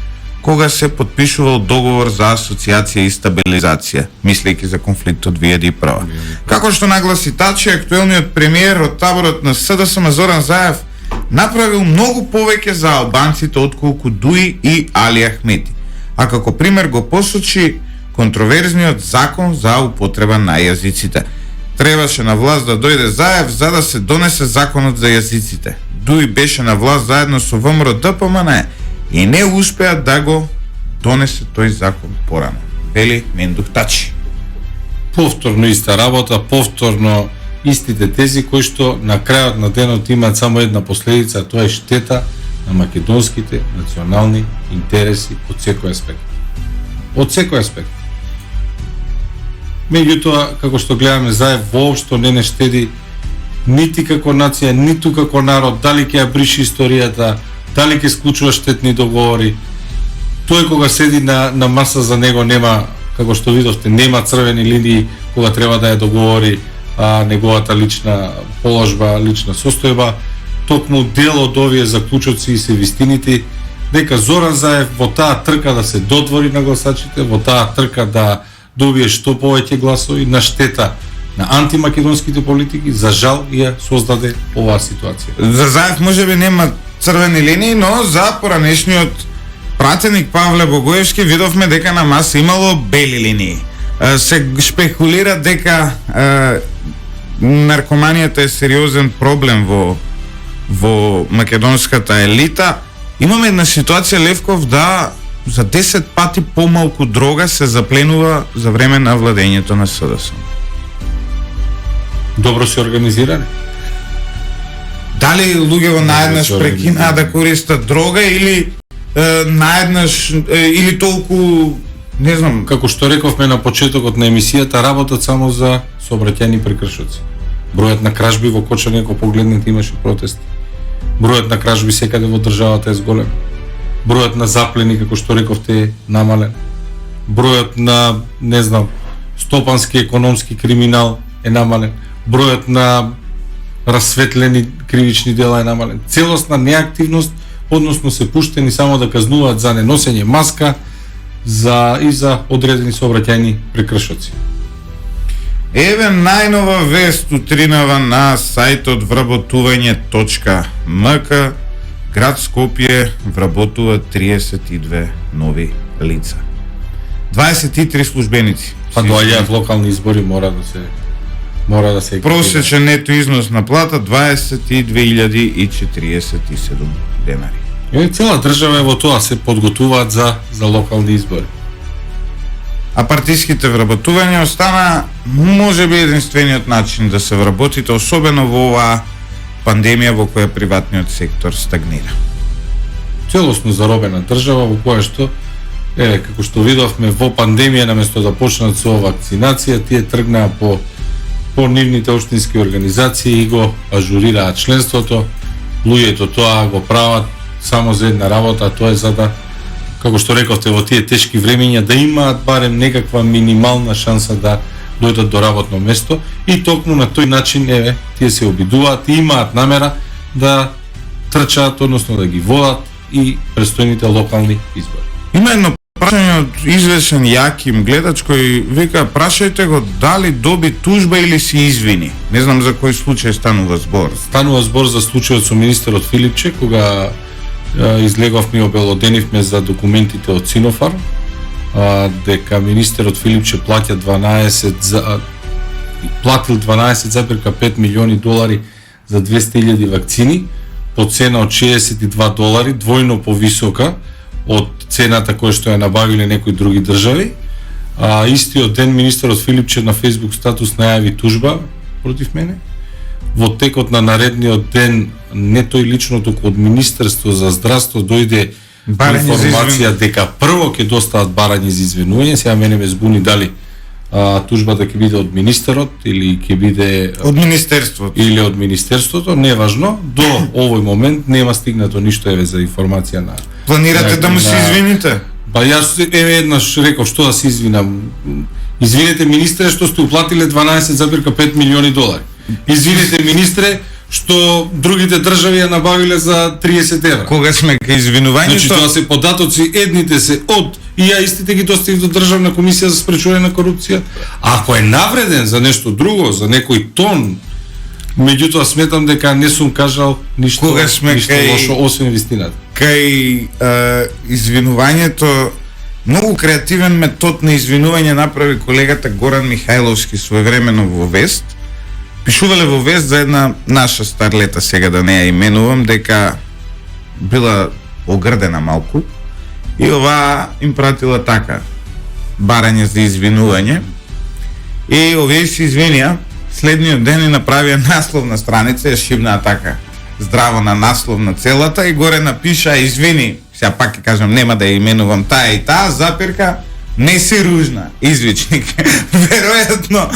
кога се подпишувал договор за асоциација и стабилизација, мислејќи за конфликтот 2001. Како што нагласи Тачи, актуелниот премиер од таборот на СДСМ Зоран Заев направил многу повеќе за албанците отколку Дуи и Али Ахмети. А како пример го посочи контроверзниот закон за употреба на јазиците. Требаше на власт да дојде Заев за да се донесе законот за јазиците. Дуи беше на власт заедно со ВМРО ДПМН и не успеа да го донесе тој закон порано. Вели Мендух Тачи. Повторно иста работа, повторно истите тези кои што на крајот на денот имаат само една последица, тоа е штета на македонските национални интереси од секој аспект. Од секој аспект. Меѓутоа, како што гледаме, Заев воопшто не штеди нити како нација, ниту како народ, дали ќе ја бриши историјата, дали ќе склучува штетни договори. тој кога седи на маса за него нема, како што видовте, нема црвени линии кога треба да ја договори неговата лична положба, лична состојба. Токму дел од овие заклучоци и се вистините дека Зоран Заев во таа трка да се додвори на гласачите, во таа трка да добие што повеќе гласови на штета на антимакедонските политики, за жал ја создаде оваа ситуација. За Заев можеби нема црвени линии, но за поранешниот пратеник Павле Богоевски видовме дека на маса имало бели линии. Се шпекулира дека наркоманијата е сериозен проблем во македонската елита. Имаме една ситуација, Левков, да за 10 пати помалку дрога се запленува за време на владењето на СДСМ. Добро се организирани? Дали луѓето наеднаш прекинаа да користат дрога или наеднаш или толку, не знам, како што рековме на почетокот на емисијата, работат само за сообраќајни прекршоци. Бројот на кражби во Кочани, ако погледнете, имаше протести. Бројот на кражби секаде во државата е зголем. Бројот на заплени, како што рековте, е намален. Бројот на, не знам, стопански економски криминал е намален. Бројот на расветлени кривични дела е намален. Целосна неактивност, односно се пуштени само да казнуваат за неносење маска и за одредени сообраќајни прекршоци. Еве најнова вест утринава на сајтот вработување.мк. Град Скопје вработува 32 нови лица. 23 службеници. Па доаѓаат локални избори, мора да се Просечен нето износ на плата 22.047 денари. Цела држава е во тоа, се подготуваат за локални избори. А партиските вработувања остана можеби единствениот начин да се вработите, особено во оваа пандемија во која приватниот сектор стагнира. Целосно заробена држава во која што како што видовме во пандемија, наместо да почнат со вакцинација, тие тргнаа по нивните општински организации и го ажурираат членството. Луѓето тоа го прават само за една работа, тоа е за да, како што рековте, во тие тешки времења да имаат барем некаква минимална шанса да дојдат до работно место, и токму на тој начин тие се обидуваат и имаат намера да трчаат, односно да ги водат и престојните локални избори. Има едно прашање од известен Јаким гледач кој вика: прашајте го дали доби тужба или се извини. Не знам за кој случај станува збор. Станува збор за случајот со министерот Филипче, кога излеговме и обелоденивме за документите од Синофарм, дека министерот Филипче платил 12,5 милиони долари за 200.000 вакцини по цена од $62, двојно повисока од цената која што ја набавиле некои други држави. Истиот ден министерот Филипче на Facebook статус најави тужба против мене. Во текот на наредниот ден, не тој лично, туку од Министерство за здравство дојде информација дека прво ќе достават барање за извинување. Сега мене ме збуни дали тужбата ќе биде од министерот или ќе биде од министерството или од министерството, неважно. До овој момент нема стигнато ништо за информација на. Планирате да му се извините? Па јас еднаш реков што да се извинам. Извинете, министре, што сте уплатиле 12,5 милиони долари. Извинете, министре, што другите држави ја набавиле за 30 евра. Кога сме кај извинувањето? Значи, тоа се податоци, едните се од и ја истите ги доставив до Државна комисија за спречување на корупција. Ако е навреден за нешто друго, за некој тон, меѓутоа сметам дека не сум кажал ништо лошо освен вистината. Кај извинувањето, многу креативен метод на извинување направи колегата Горан Михајловски своевремено во Вест. Пишувале во Вест за една наша старлета, сега да не ја именувам, дека била огрдена малку и оваа им пратила така барање за извинување и овие се извинија. Следниот ден и направија наслов на страница, ја шибнаа така здраво на наслов на целата и горе напиша: извини, сега пак ќе кажам, нема да ја именувам таа и таа, запирка, не си ружна, извичник. Веројатно,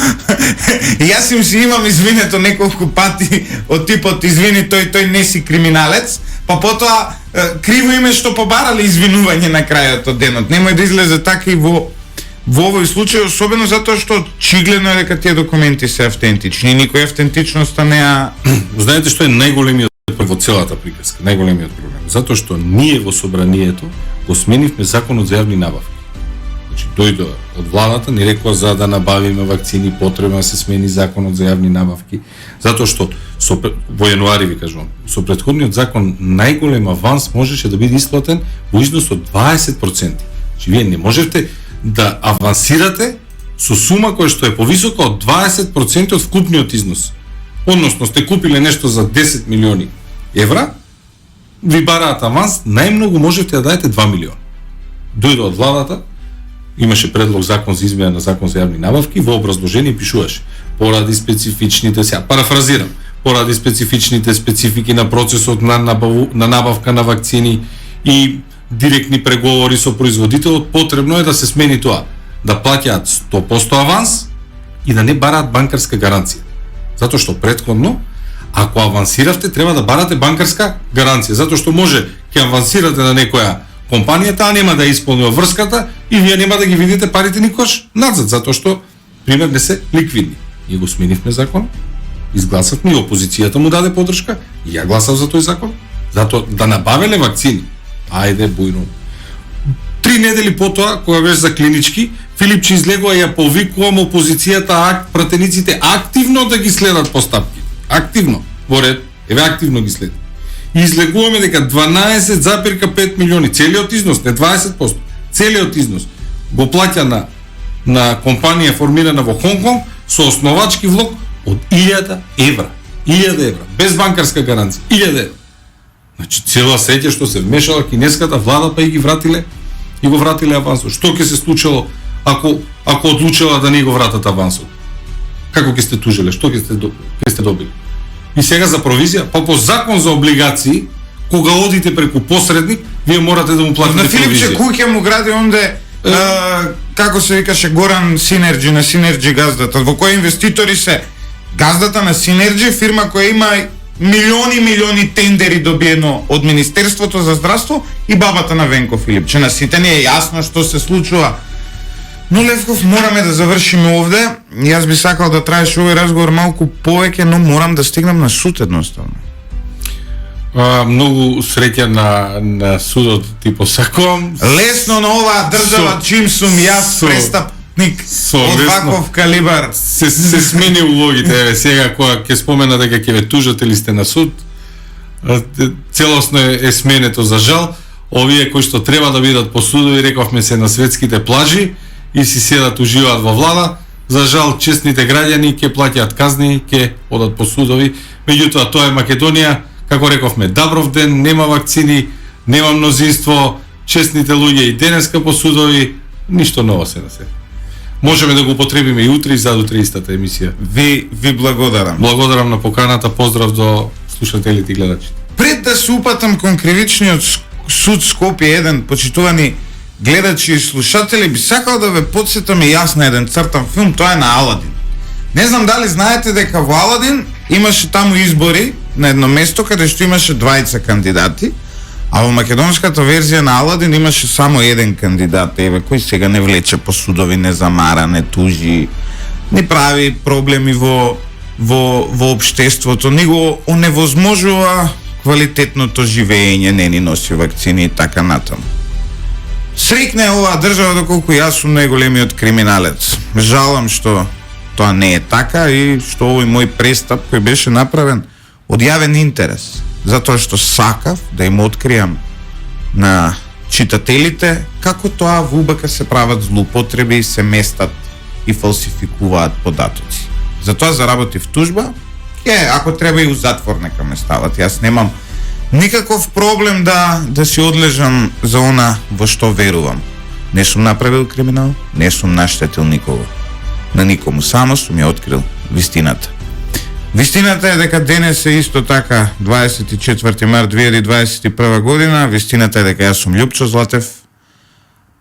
јас им си имам извинето неколку пати од типот: извини, тој не си криминалец, па потоа криво име што побарале извинување на крајот од денот. Немој да излезе така и во овој случај, особено затоа што очигледно е дека тие документи се автентични, никој автентичноста не ја... Знаете што е најголемиот во целата приказка, најголемиот проблем? Затоа што ние во собранието го сменивме законот за јавни набавки. Значи дојдоа од владата, ни рекоа за да набавиме вакцини потребно да се смени законот за јавни набавки, затоа што во јануари ви кажувам, со претходниот закон најголем аванс можеше да биде исплатен во износ од 20%. Значи вие не можете да авансирате со сума која што е повисока од 20% од вкупниот износ. Односно сте купиле нешто за 10 милиони евра, ви бараат аванс, најмногу можете да дадете 2 милиона. Дојде од владата, имаше предлог закон за измена на закон за јавни набавки, во образложение пишуваше поради специфичните, сега парафразирам, поради специфичните специфики на процесот на набавка на вакцини и директни преговори со производителот, потребно е да се смени тоа, да плаќаат 100% аванс и да не бараат банкарска гаранција. Затоа што претходно, ако авансиравте, треба да барате банкарска гаранција, затоа што може ќе авансирате на некоја компанија, таа нема да исполнува врската и вие нема да ги видите парите никош назад, затоа што пример не се ликвидни. Ние го сменивме закон, изгласавме и опозицијата му даде поддршка, и ја гласав за тој закон, затоа да набавеле вакцини. Ајде бујно. 3 недели потоа, кога беше за клинички, Филипче излегува и ја повикувам опозицијата, пратениците активно да ги следат постапки. Активно, во ред, еве активно ги следи. И излегуваме дека 12,5 милиони, целиот износ, не 20%, целиот износ го плаќа на компанија формирана во Хонконг со основачки влог од 1000 евра. 1000 евра, без банкарска гаранција, 1000 евра. Значи цела сеќа што се вмешала кинеската влада, па и ги вратиле авансот. Што ќе се случило ако одлучила да не го вратат авансот? Како ќе сте тужиле? Што ќе сте добили? И сега за провизија, па по закон за облигации, кога одите преку посредник, вие морате да му платите провизија. На Филипче куќа му гради онде како се викаше Горан Синерджи, на Синерджи газдата, во кој инвеститори се газдата на Синерджи, фирма која има милиони тендери добиено од Министерството за здравство и бабата на Венко Филипче. На сите ни е јасно што се случува. Но Левков, мораме да завршиме овде. Јас би сакал да траеше овој разговор малку повеќе, но морам да стигнам на суд едноставно. Многу среќа на судот ти посакувам. Лесно на оваа држава, чим сум јас престапник од ваков калибар. Се смени улогите, еве сега кога ќе спомена дека ќе ве тужат или сте на суд, целосно е сменето за жал. Овие кои што треба да бидат по судови, рековме се на светските плажи и си седат уживаат во влада. За жал честните граѓани ќе плаќаат казни, ќе одат по судови. Меѓутоа тоа е Македонија. Како рековме, Дабров ден, нема вакцини, нема мнозинство, честните луѓе и денеска по судови, ништо ново се на се. Можеме да го употребиме и утре и задутре истата емисија. Ви благодарам. Благодарам на поканата, поздрав до слушателите и гледачите. Пред да се упатам кон кривичниот суд Скопје 1, почитувани гледачи и слушатели, би сакал да ве потсетам и јас на еден цртан филм, тоа е на Аладин. Не знам дали знаете дека во Аладин имаше таму избори на едно место каде што имаше двајца кандидати, а во македонската верзија на Аладин имаше само еден кандидат, еве, кој сега не влече по судови, не замара, не тужи, не прави проблеми во општеството, ни го оневозможува квалитетното живење, не ни носи вакцини и така натаму. Срекна е оваа држава доколку јас сум најголемиот криминалец. Жалам што тоа не е така и што овој мој престап кој беше направен од јавен интерес, затоа што сакав да им откријам на читателите како тоа во УБК се прават злоупотреби и се местат и фалсификуваат податоци. Затоа заработив тужба, ако треба и у затвор нека ме стават. Јас немам никаков проблем да си одлежам за она во што верувам. Не сум направил криминал, не сум наштетил никого. На никому, само сум ја открил вистината. Вистината е дека денес е исто така 24 март 2021 година. Вистината е дека јас сум Љупчо Златев.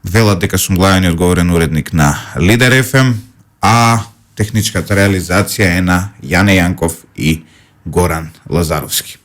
Велат дека сум главен и одговорен уредник на Лидер ФМ, а техничката реализација е на Јане Јанков и Горан Лазаровски.